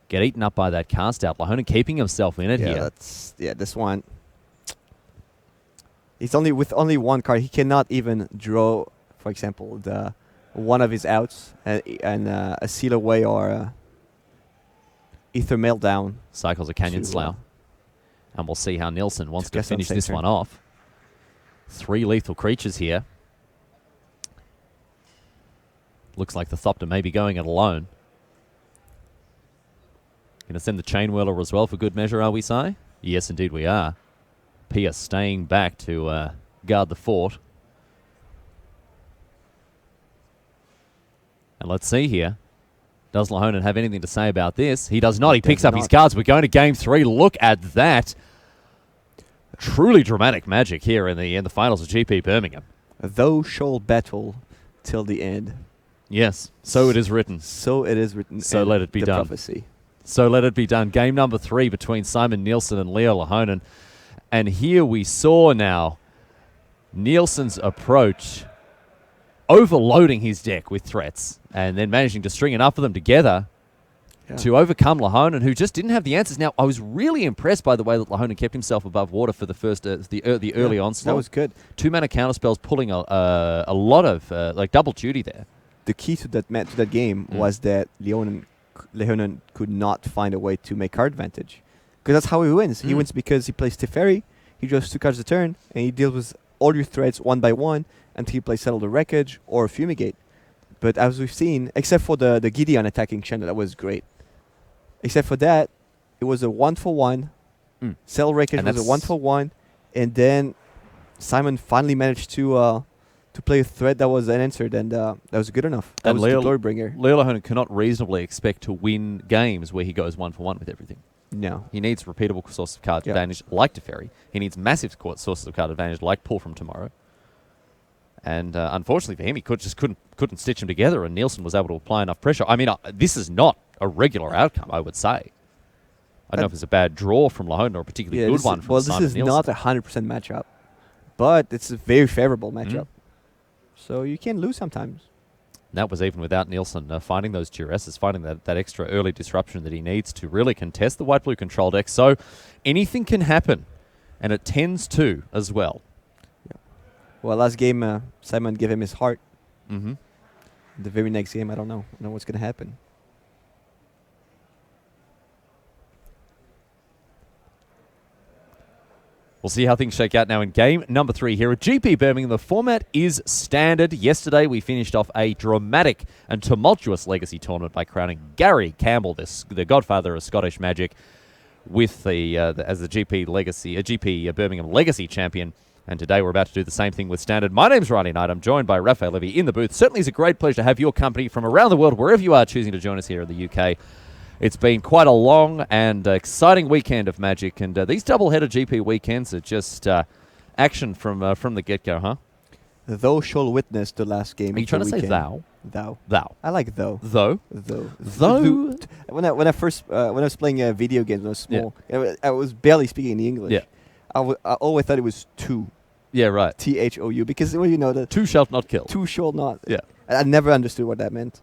get eaten up by that cast out. Lahonen keeping himself in it here. This one. He's with only one card. He cannot even draw, for example, the one of his outs and a Seal Away or a Ether Meltdown. Cycles a Canyon Slough. And we'll see how Nielsen wants to finish this turn. one off. 3 lethal creatures here. Looks like the Thopter may be going it alone. Going to send the Chainwhirler as well for good measure, are we, Si? Yes, indeed we are. Pia staying back to guard the fort. And let's see here. Does Lahonen have anything to say about this? He does not. He picks up his cards. We're going to game 3. Look at that. Truly dramatic magic here in the finals of GP Birmingham. Thou shall battle till the end. Yes, so it is written. So it is written. So let it be done. Prophecy. So let it be done. Game number 3 between Simon Nielsen and Leo Lahonen. And here we saw now Nielsen's approach, overloading his deck with threats and then managing to string enough of them together to overcome Lahonen, who just didn't have the answers. Now, I was really impressed by the way that Lahonen kept himself above water for the first, the early onslaught. That was good. 2-mana counterspells pulling a lot of, like double duty there. The key to that game was that Lahonen could not find a way to make card advantage. Because that's how he wins. He wins because he plays Teferi, he draws 2 cards a turn, and he deals with all your threats one by one until he plays Settle the Wreckage or Fumigate. But as we've seen, except for the Gideon attacking Chandra, that was great. Except for that, it was a 1-for-1. Settle Wreckage was a 1-for-1. And then Simon finally managed to play a threat that was unanswered, and that was good enough. That was the Glorybringer. Leo Lahonen cannot reasonably expect to win games where he goes 1-for-1 with everything. No. He needs repeatable sources of card advantage like Teferi. He needs massive sources of card advantage like Pull from Tomorrow. And unfortunately for him, he couldn't stitch them together, and Nielsen was able to apply enough pressure. I mean, this is not a regular outcome, I would say. I don't know if it's a bad draw from Lahonen or a particularly good one from Simon Nielsen. Well, this is not a 100% matchup, but it's a very favorable matchup. So you can lose sometimes. That was even without Nielsen finding those duresses, finding that extra early disruption that he needs to really contest the white-blue control deck. So anything can happen, and it tends to as well. Well, last game, Simon gave him his heart. The very next game, I don't know what's going to happen. We'll see how things shake out now in game number 3 here at GP Birmingham. The format is standard. Yesterday, we finished off a dramatic and tumultuous Legacy tournament by crowning Gary Campbell, the godfather of Scottish Magic, with as the GP Birmingham Legacy champion. And today we're about to do the same thing with Standard. My name's Riley Knight. I'm joined by Raphael Levy in the booth. Certainly it's a great pleasure to have your company from around the world, wherever you are choosing to join us here in the UK. It's been quite a long and exciting weekend of Magic, and these double-headed GP weekends are just action from the get-go, huh? Thou shall witness the last game. Are you trying to say thou? Thou. I like thou. Though? Though. When I was playing video games when I was small, I was barely speaking in English. Yeah. I always thought it was two. Yeah, right. THOU, because well, you know that Two shalt not kill. two shall not. Yeah. I never understood what that meant.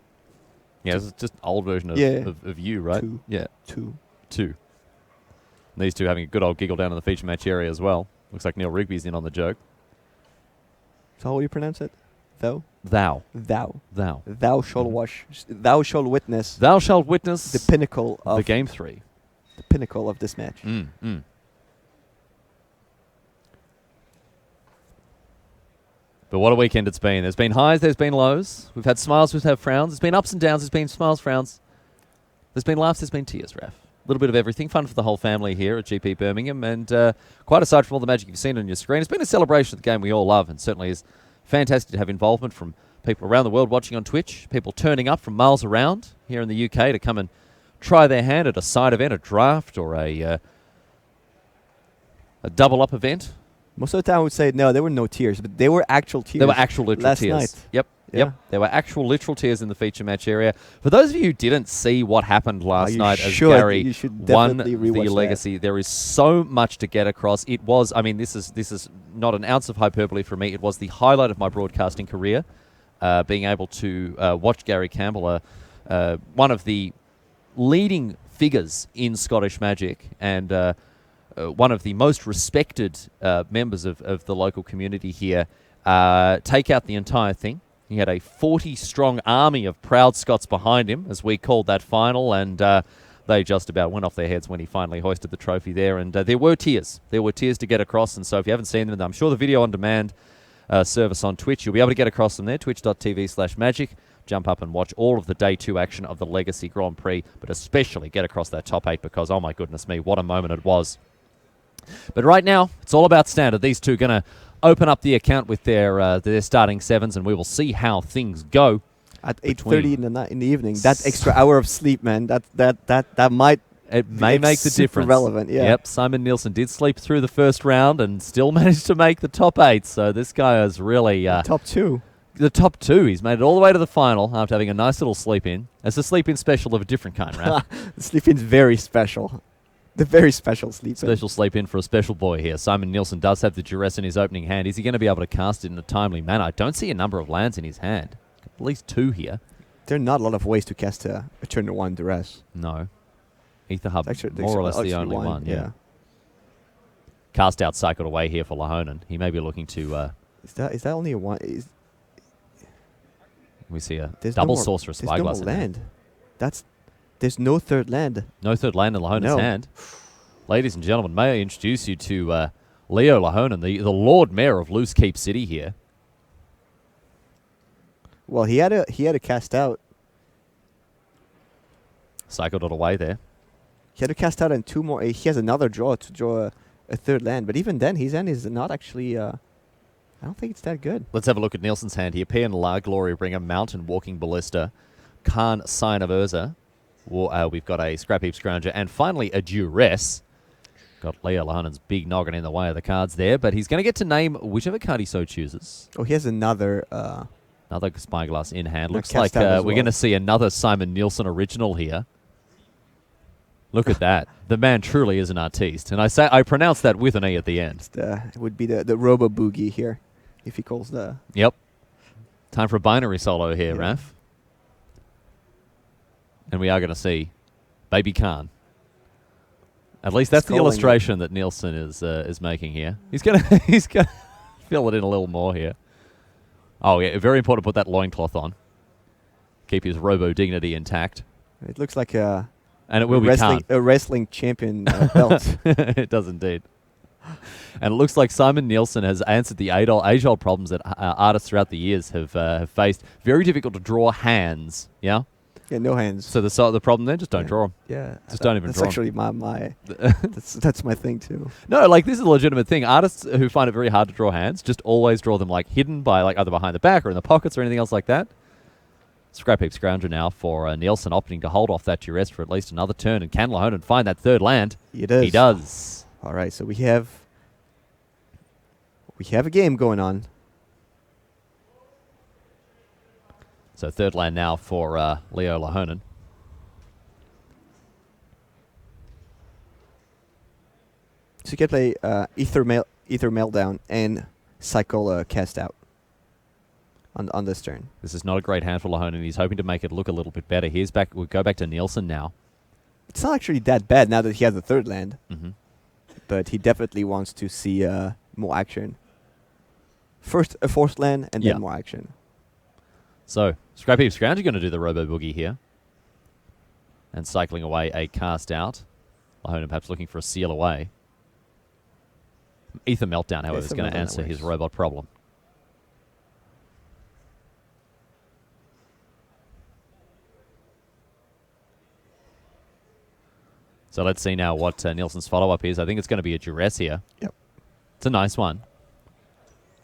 Yeah, it's just an old version of you, right? Two. Yeah. Two. And these two having a good old giggle down in the feature match area as well. Looks like Neil Rigby's in on the joke. So how do you pronounce it? Thou. Thou. Thou shall Thou shall witness. Thou shalt witness the pinnacle of the game 3. The pinnacle of this match. But what a weekend it's been. There's been highs, there's been lows. We've had smiles, we've had frowns. There's been ups and downs, there's been smiles, frowns. There's been laughs, there's been tears, Raf. little bit of everything. Fun for the whole family here at GP Birmingham. And quite aside from all the magic you've seen on your screen, it's been a celebration of the game we all love, and certainly is fantastic to have involvement from people around the world watching on Twitch, people turning up from miles around here in the UK to come and try their hand at a side event, a draft, or a double-up event. Most of the time I would say, no, there were no tears, but they were actual tears. There were actual literal last tears. night. Yep. Yeah. Yep. There were actual literal tears in the feature match area. For those of you who didn't see what happened last night as Gary won the Legacy, there is so much to get across. It was, I mean, this is not an ounce of hyperbole for me. It was the highlight of my broadcasting career, being able to watch Gary Campbell, one of the leading figures in Scottish Magic and one of the most respected members of the local community here, take out the entire thing. He had a 40-strong army of proud Scots behind him, as we called that final, and they just about went off their heads when he finally hoisted the trophy there. And there were tears. There were tears to get across, and so if you haven't seen them, I'm sure the video on demand service on Twitch, you'll be able to get across them there, twitch.tv/magic. Jump up and watch all of the Day 2 action of the Legacy Grand Prix, but especially get across that top 8 because, oh my goodness me, what a moment it was. But right now, it's all about standard. These two going to open up the account with their starting sevens, and we will see how things go. At 8:30 in the evening, that extra hour of sleep, man, that might make the difference. Relevant, yeah. Yep, Simon Nielsen did sleep through the first round and still managed to make the top 8. So this guy is really top 2. The top 2. He's made it all the way to the final after having a nice little sleep in. It's a sleep in special of a different kind, right? The sleep in's very special. The very special sleep in. Special sleep in for a special boy here. Simon Nielsen does have the duress in his opening hand. Is he going to be able to cast it in a timely manner? I don't see a number of lands in his hand. At least 2 here. There are not a lot of ways to cast a turn 1 duress. No. Ether Hub, Actually, more or less the only one. Yeah. Cast out cycled away here for Lahonen. He may be looking to... Is that only a 1? We see a double Sorceress Spyglass. There's no more land. There's no third land. No third land in Lahonen's hand. Ladies and gentlemen, may I introduce you to Leo Lahonen, the Lord Mayor of Loose Keep City here. Well, he had a cast out. Cycled it away there. He had to cast out and 2 more. He has another draw to draw a third land, but even then, his hand is not actually... I don't think it's that good. Let's have a look at Nielsen's hand here. P and La, Glory Bringer, Mountain Walking Ballista, Khan, Sign of Urza. We've got a Scrap Heap Scrounger, and finally a Duress. Got Leo Lahonen's big noggin in the way of the cards there, but he's going to get to name whichever card he so chooses. Oh, he has another Spyglass in hand. Looks like we're going to see another Simon Nielsen original here. Look at that. The man truly is an artiste. And I pronounce that with an E at the end. It would be the Robo Boogie here, if he calls the... Yep. Time for a binary solo here, Yeah. Raf. And we are going to see Baby Khan. At least that's the illustration that Nielsen is making here. He's going to fill it in a little more here. Oh, yeah, very important to put that loincloth on. Keep his Robo dignity intact. It looks like a... And it will be a wrestling champion belt. It does indeed. And it looks like Simon Nielsen has answered the age-old problems that artists throughout the years have faced. Very difficult to draw hands, yeah? Yeah, no hands. So the problem there, just don't draw them. Yeah. Just don't even draw them. That's actually that's my thing too. No, like this is a legitimate thing. Artists who find it very hard to draw hands just always draw them like hidden by like either behind the back or in the pockets or anything else like that. Scrap Heap Scrounger now for Nielsen opting to hold off that duress for at least another turn. And can Lahonen find that third land? He does. He does. All right, so we have a game going on. So third land now for Leo Lahonen. So you can play Ether Meltdown and Cycle Cast Out on this turn. This is not a great hand for Lahonen. He's hoping to make it look a little bit better. We'll go back to Nielsen now. It's not actually that bad now that he has the third land. Mm-hmm. But he definitely wants to see more action. First a fourth land and then more action. So, Scrap Heap Scrounger going to do the Robo Boogie here. And cycling away a cast out. Lahonen perhaps looking for a seal away. Ether Meltdown, however, is going to answer his robot problem. So let's see now what Nielsen's follow-up is. I think it's going to be a duress here. Yep. It's a nice one.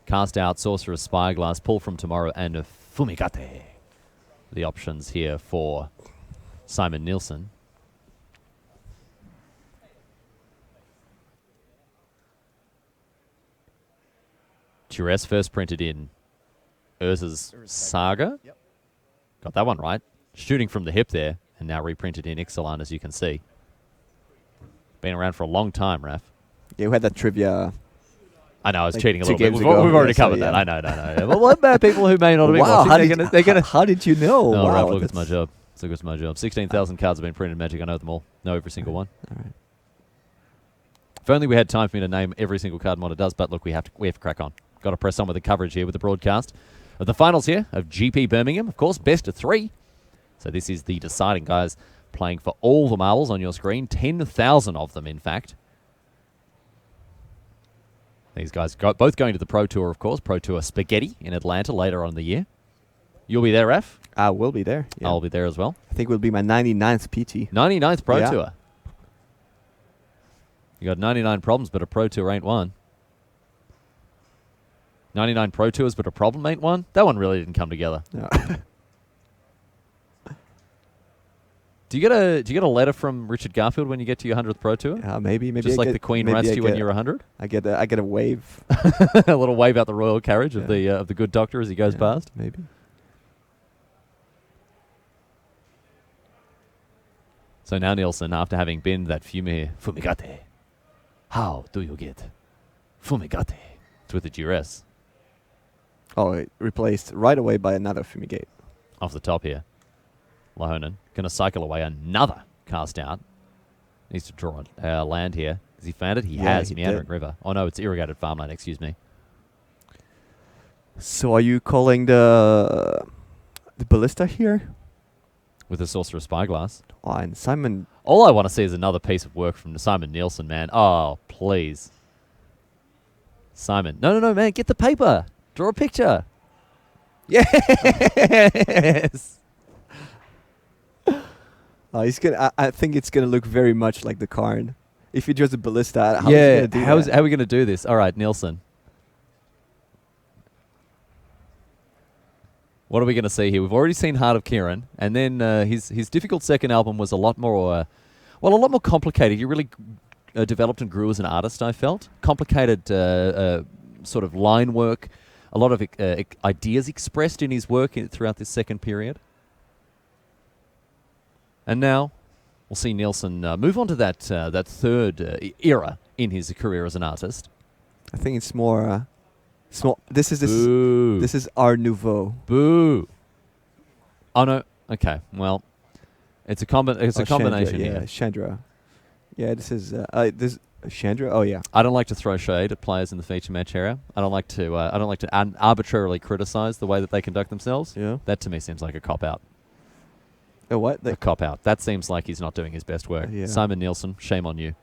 Cast out, Sorcerer's Spyglass, pull from Tomorrow, and a Fumigate. The options here for Simon Nielsen. Duress first printed in Urza's Saga. Yep. Got that one right. Shooting from the hip there, and now reprinted in Ixalan, as you can see. Been around for a long time, Raf. Yeah, we had that trivia. I know, I was Like cheating a 2 little bit. games We've ago. already Yeah, so, covered that. yeah. I know. Well, what about people who may not have been Wow, watching? They're gonna, how did you know? Oh, wow, Raf, look, it's that's- my job. So it's my job. 16,000 cards have been printed in Magic. I know them all. Know every single one. All right. If only we had time for me to name every single card and what it does, but look, we have to crack on. Got to press on with the coverage here with the broadcast of the finals here of GP Birmingham. Of course, best of 3. So this is the deciding guys playing for all the marbles on your screen. 10,000 of them, in fact. These guys both going to the Pro Tour, of course. Pro Tour Spaghetti in Atlanta later on in the year. You'll be there, Raf? I will be there. Yeah. I'll be there as well. I think it will be my 99th PT. 99th Pro Yeah. Tour. You got 99 problems, but a Pro Tour ain't one. 99 Pro Tours, but a problem ain't one? That one really didn't come together. No. Do you get a letter from Richard Garfield when you get to your 100th Pro Tour? Maybe Just I like get, the Queen maybe writes I to you when get- you're 100? I get a wave. A little wave out the royal carriage of the good doctor as he goes Yeah, past. Maybe. So now Nielsen, after having been that Fumigate, how do you get Fumigate? It's with the duress Oh, it replaced right away by another Fumigate. off the top here. Lahonen going to cycle away another cast out. Needs to draw a land here. Has he found it? He Yeah, has. he Meandering did. River. Oh no, it's irrigated farmland, excuse me. So are you calling the ballista here? With the Sorcerer's Spyglass. Oh, and Simon. All I want to see is another piece of work from Simon Nielsen, man. Oh, please. Simon. No, man. Get the paper. Draw a picture. Yes. He's gonna. I think it's gonna look very much like the Karn. If he draws a ballista, how yeah. is he gonna do How that? are we going to do this? All right, Nielsen. What are we going to see here? We've already seen Heart of Kieran, and then his difficult second album was a lot more, a lot more complicated. He really developed and grew as an artist, I felt. Complicated sort of line work, a lot of ideas expressed in his work throughout this second period. And now we'll see Nielsen move on to that third era in his career as an artist. I think it's more. Small. This is Boo. This is Art Nouveau. Boo. Oh no. Okay. Well, it's a combination Chandra, here. Yeah, Chandra. Yeah, this is this Chandra. Oh yeah. I don't like to throw shade at players in the feature match area. I don't like to arbitrarily criticize the way that they conduct themselves. Yeah. That to me seems like a cop out. Oh what? A cop out. That seems like he's not doing his best work. Yeah. Simon Nielsen, shame on you.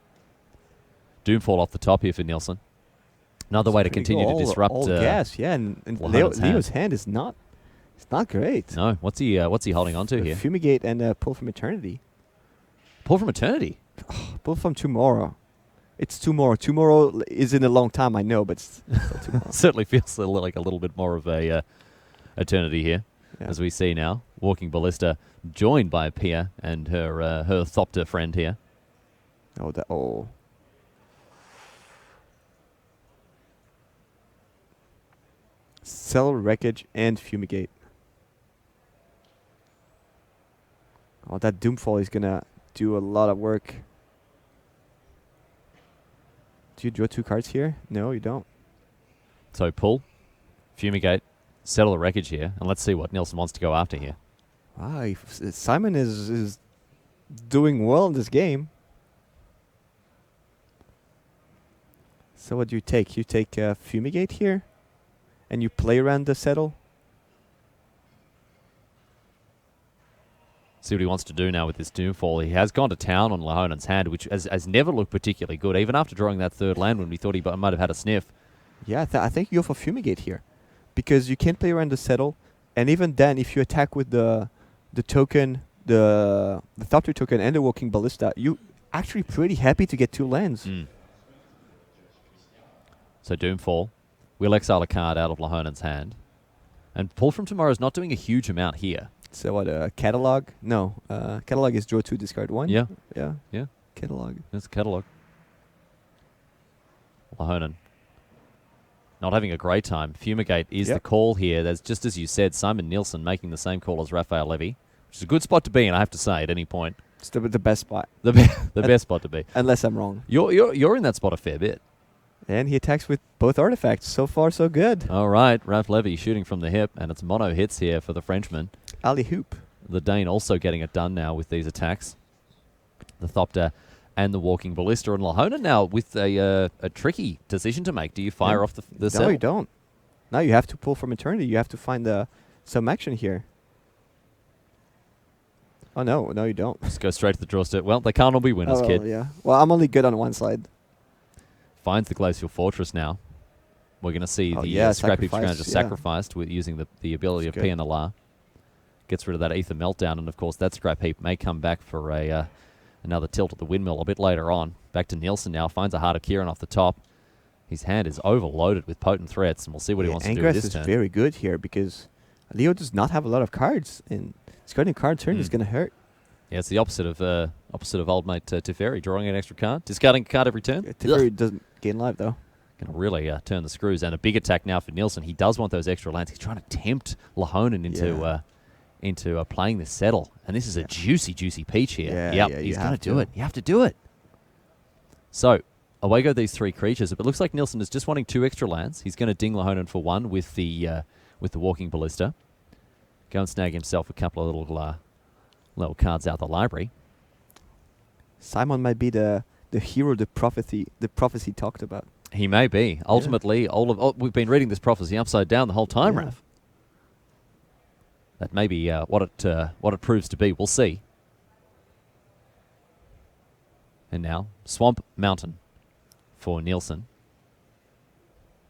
Doomfall off the top here for Nielsen. Another way to continue to disrupt. All gas, yeah, and Lahonen's Leo's hand is not. It's not great. No, what's he holding on to here? Fumigate and pull from eternity. Pull from eternity. Pull from tomorrow. It's tomorrow. Tomorrow is in a long time, I know, but it's still tomorrow. Certainly feels like a little bit more of a eternity here, Yeah. as we see now. Walking Ballista, joined by Pia and her Thopter friend here. Oh. Cell wreckage and fumigate. Oh, that Doomfall is gonna do a lot of work. Do you draw 2 cards here? No, you don't. So pull, fumigate, settle the wreckage here, and let's see what Nielsen wants to go after here. Ah, Simon is doing well in this game. So what do you take? You take fumigate here, and you play around the settle. See what he wants to do now with this Doomfall. He has gone to town on Lahonen's hand, which has never looked particularly good, even after drawing that third land when we thought he might have had a sniff. Yeah, I think you go for fumigate here, because you can't play around the settle, and even then, if you attack with the token, the Thopter token and the Walking Ballista, actually pretty happy to get 2 lands. So Doomfall will exile a card out of Lahonen's hand. And Pull from Tomorrow is not doing a huge amount here. So what, catalog? No. Catalog is draw 2, discard 1. Yeah. Yeah. Yeah. Catalog. That's a catalog. Lahonen not having a great time. Fumigate is the call here. That's just as you said, Simon Nielsen making the same call as Raphael Levy, which is a good spot to be in, I have to say, at any point. It's the best spot. The best spot to be. Unless I'm wrong. You're in that spot a fair bit. And he attacks with both artifacts. So far, so good. All right, Raph Levy shooting from the hip, and it's mono hits here for the Frenchman. Alley hoop. The Dane also getting it done now with these attacks. The Thopter and the Walking Ballista, and Lahonen now with a tricky decision to make. Do you fire off the No, cell? you don't. Now you have to pull from Eternity. You have to find some action here. Oh, no, you don't. Just go straight to the draw step. Well, they can't all be winners, kid. Yeah. Well, I'm only good on one side. Finds the Glacial Fortress now. We're going to see the Scrap Heap Scrounger sacrificed with using the ability of PNLR. Gets rid of that Ether Meltdown, and of course that Scrap Heap may come back for another tilt at the windmill a bit later on. Back to Nielsen now. Finds a Heart of Kieran off the top. His hand is overloaded with potent threats, and we'll see what he wants to do with this turn. Angrath is very good here because Leo does not have a lot of cards, and discarding a card turn is going to hurt. Yeah, it's the opposite of old mate Teferi, drawing an extra card, discarding a card every turn. Teferi doesn't gain life, though. Going to really turn the screws, and a big attack now for Nielsen. He does want those extra lands. He's trying to tempt Lahonen into playing this settle, and this is a juicy peach here. He's going to do it. You have to do it. So away go these 3 creatures, but it looks like Nielsen is just wanting 2 extra lands. He's going to ding Lahonen for 1 with the Walking Ballista. Go and snag himself a couple of little cards out the library. Simon might be the hero the prophecy talked about. He may be. Ultimately, we've been reading this prophecy upside down the whole time, Raph. That may be what it proves to be. We'll see. And now, Swamp Mountain for Nielsen.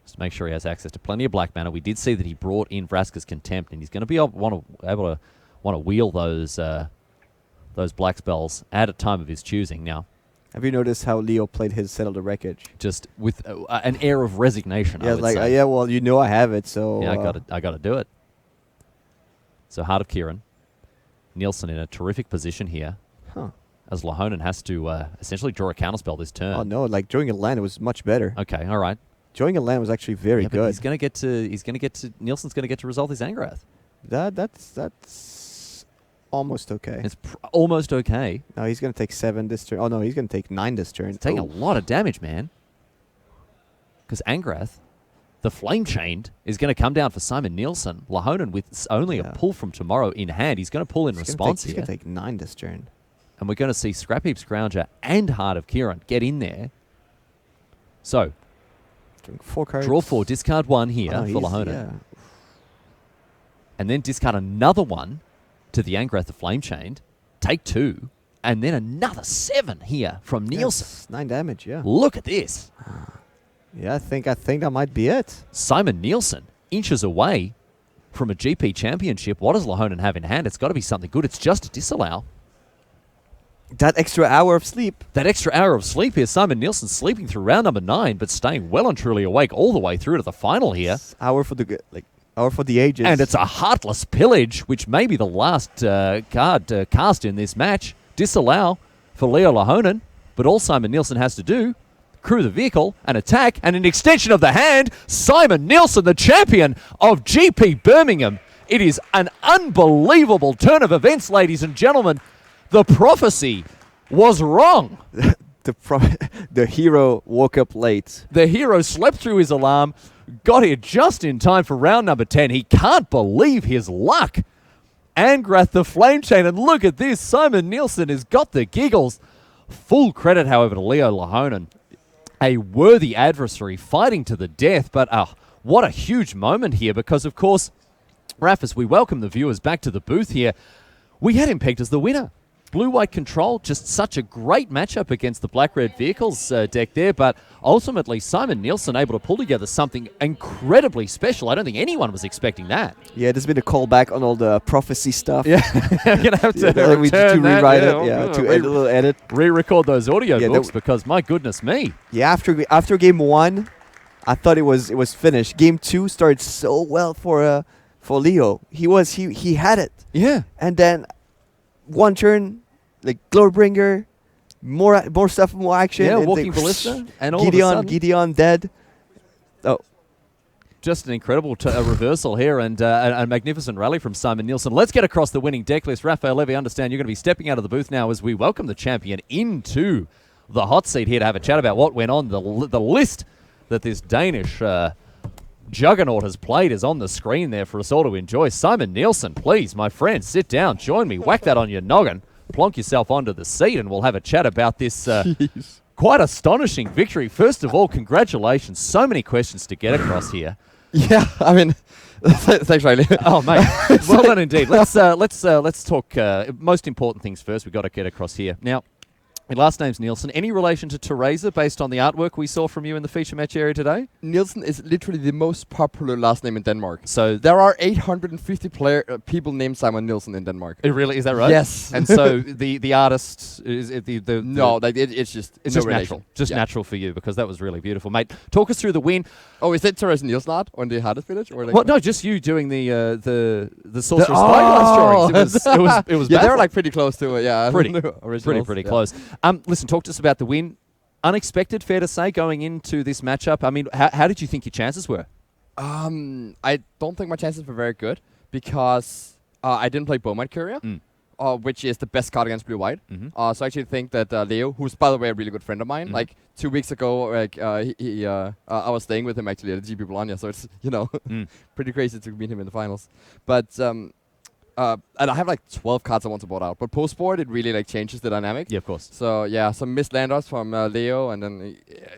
Just to make sure he has access to plenty of black mana. We did see that he brought in Vraska's Contempt, and he's going to be able to wheel those black spells at a time of his choosing. Now, have you noticed how Leo played his Settle the Wreckage? Just with an air of resignation. Yeah, I would say. Well, I have it, so yeah, I got to do it. So Heart of Kieran, Nielsen in a terrific position here. As Lahonen has to essentially draw a counterspell this turn. Oh no! Drawing a land was much better. Okay, all right. Drawing a land was actually very good. He's going to get to. Nielsen's going to get to resolve his Angrath. That's almost okay. It's almost okay. No, he's going to take 7 this turn. Oh no, he's going to take 9 this turn. He's taking a lot of damage, man. Because Angrath, the Flame Chained, is going to come down for Simon Nielsen. Lahonen with only a pull from Tomorrow in hand. He's going to pull in response here. He's going to take 9 this turn. And we're going to see Scrap Heap Scrounger and Heart of Kieran get in there. So, 4 cards. Draw 4, discard 1 here for Lahonen. Yeah. And then discard another 1 to the Angrath the Flame Chained. Take 2. And then another 7 here from Nielsen. Yes, 9 damage, yeah. Look at this. Yeah, I think that might be it. Simon Nielsen, inches away from a GP championship. What does Lahonen have in hand? It's got to be something good. It's just a disallow. That extra hour of sleep. That extra hour of sleep here. Simon Nielsen sleeping through round number 9, but staying well and truly awake all the way through to the final here. Hour for the ages. And it's a Heartless Pillage, which may be the last card cast in this match. Disallow for Leo Lahonen, but all Simon Nielsen has to do, crew the vehicle, an attack, and an extension of the hand. Simon Nielsen, the champion of GP Birmingham. It is an unbelievable turn of events, ladies and gentlemen. The prophecy was wrong. The hero woke up late. The hero slept through his alarm, got here just in time for round number 10. He can't believe his luck. Angrath the Flame Chain, and look at this. Simon Nielsen has got the giggles. Full credit, however, to Leo Lahonen. A worthy adversary fighting to the death, but what a huge moment here because, of course, Raph, as we welcome the viewers back to the booth here, we had him pegged as the winner. Blue-white control, just such a great matchup against the black-red vehicles deck there, but ultimately Simon Nielsen able to pull together something incredibly special. I don't think anyone was expecting that. Yeah, there's been a callback on all the prophecy stuff. Yeah, I'm going to have to we to rewrite it. Yeah, to add a little edit. Re-record those audio books because, my goodness me. Yeah, after game 1, I thought it was finished. Game 2 started so well for Leo. He had it. Yeah. And then one turn, like Glorybringer, more stuff, more action. Yeah, and walking ballista, and all of a sudden, Gideon dead. Oh, just an incredible reversal here, and a magnificent rally from Simon Nielsen. Let's get across the winning deck list. Raphael Levy, understand you're going to be stepping out of the booth now as we welcome the champion into the hot seat here to have a chat about what went on. The list that this Danish juggernaut has played is on the screen there for us all to enjoy. Simon Nielsen, please, my friend, sit down, join me, whack that on your noggin, plonk yourself onto the seat, and we'll have a chat about this quite astonishing victory. First of all, congratulations. So many questions to get across here. Yeah, I mean, thanks, Riley. Oh, mate, well done indeed. Let's talk most important things first. We've got to get across here now. Your last name's Nielsen. Any relation to Teresa based on the artwork we saw from you in the feature match area today? Nielsen is literally the most popular last name in Denmark. So there are 850 people named Simon Nielsen in Denmark. It really is that right? Yes. And so the artist is it the no, like it's just just natural, natural for you because that was really beautiful, mate. Talk us through the win. Oh, is it Teresa Nielsen art on the hardest village or like? Well, no, just you doing the Sorcerer's Spyglass drawings. It was. Yeah, they're like pretty close to it. Yeah, pretty close. Listen, talk to us about the win. Unexpected, fair to say, going into this matchup. I mean, how did you think your chances were? I don't think my chances were very good because I didn't play Bowman Courier, which is the best card against blue-white. So I actually think that Leo, who's by the way a really good friend of mine, like 2 weeks ago, like I was staying with him actually at the GP Bologna, so it's pretty crazy to meet him in the finals. But and I have like 12 cards I want to board out, but post-board it really like changes the dynamic. Yeah, of course. So yeah, some missed landers from Leo, and then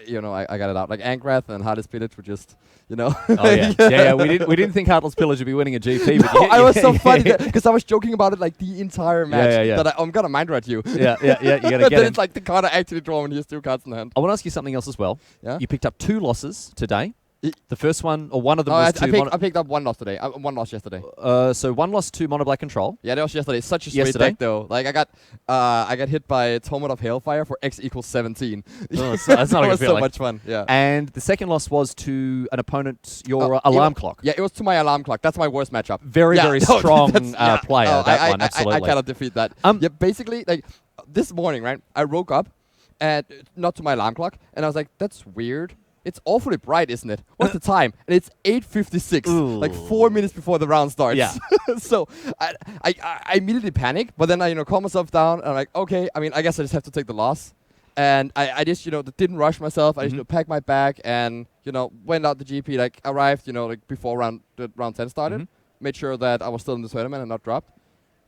I got it out. Like Angrath and Hardest Pillage were just Oh yeah, yeah. We didn't think Heartless Pillage would be winning a GP. No, but I was so funny because I was joking about it like the entire match. Yeah. That I'm gonna mind read you. Yeah. You gotta get then him. it's like the card I actually draw when he has 2 cards in hand. I want to ask you something else as well. Yeah. You picked up 2 losses today. The first one, or one of them was I picked up 1 loss today. 1 loss yesterday. So 1 loss to Mono Black Control. Yeah, that was yesterday. Such a sweet deck though. Like I got hit by Torment of Hailfire for X equals 17. Oh, that's not a good That was feeling. so much fun. Yeah. And the second loss was to an opponent, your alarm clock. Yeah, it was to my alarm clock. That's my worst matchup. Very strong player. That one, absolutely. I cannot defeat that. Yeah, basically, like this morning, right? I woke up, and not to my alarm clock, and I was like, "That's weird. It's awfully bright, isn't it? What's the time?" And it's 8:56, like 4 minutes before the round starts. Yeah. So I immediately panic, but then I calm myself down, and I'm like, okay. I mean, I guess I just have to take the loss. And I just didn't rush myself. I just packed my bag and went out the GP. Like arrived like before round 10 started. Made sure that I was still in the tournament and not dropped.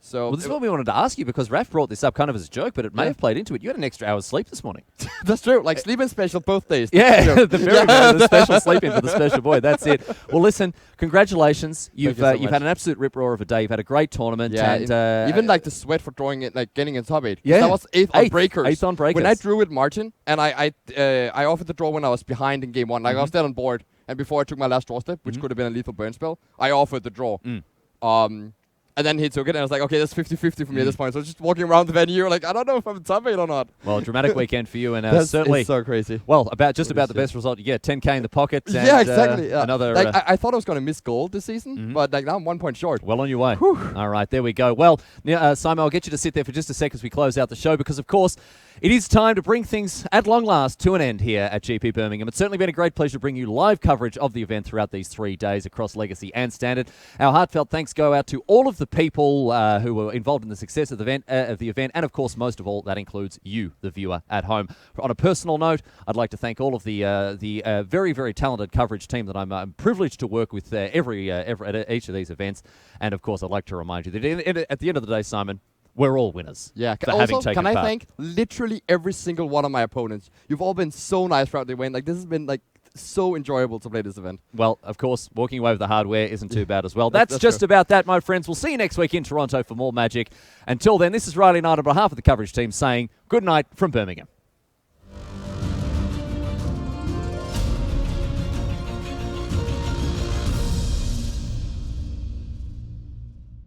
So this is what we wanted to ask you because Raf brought this up kind of as a joke, but it may have played into it. You had an extra hour's sleep this morning. That's true. Like sleep-in special both days. Yeah, the special sleep-in for the special boy. That's it. Well, listen, congratulations. You've had an absolute rip-roar of a day. You've had a great tournament. Yeah, and even like the sweat for drawing it, like getting in top 8. Yeah, I was 8th on breakers. 8th on breakers. When I drew with Martin, and I offered the draw when I was behind in game 1. Like I was dead on board, and before I took my last draw step, which could have been a lethal burn spell, I offered the draw. And then he took it, and I was like, okay, that's 50-50 for me at this point. So just walking around the venue, like, I don't know if I'm in top 8 or not. Well, dramatic weekend for you, and certainly it's so crazy. Well, about the best result you get. 10K in the pocket. And, yeah, exactly. Another. Like, I thought I was going to miss gold this season, but like now I'm 1 point short. Well on your way. All right, there we go. Well, Simon, I'll get you to sit there for just a sec as we close out the show because, of course, it is time to bring things at long last to an end here at GP Birmingham. It's certainly been a great pleasure to bring you live coverage of the event throughout these 3 days across Legacy and Standard. Our heartfelt thanks go out to all of the people who were involved in the success of the event, and of course, most of all, that includes you, the viewer at home. On a personal note, I'd like to thank all of the very, very talented coverage team that I'm privileged to work with at each of these events. And of course, I'd like to remind you that at the end of the day, Simon, we're all winners. Yeah. Can I thank literally every single one of my opponents? You've all been so nice throughout the event. Like this has been like so enjoyable to play this event. Well, of course, walking away with the hardware isn't too bad as well. That's That's just true. about that, my friends. We'll see you next week in Toronto for more Magic. Until then, this is Riley Knight on behalf of the coverage team saying good night from Birmingham.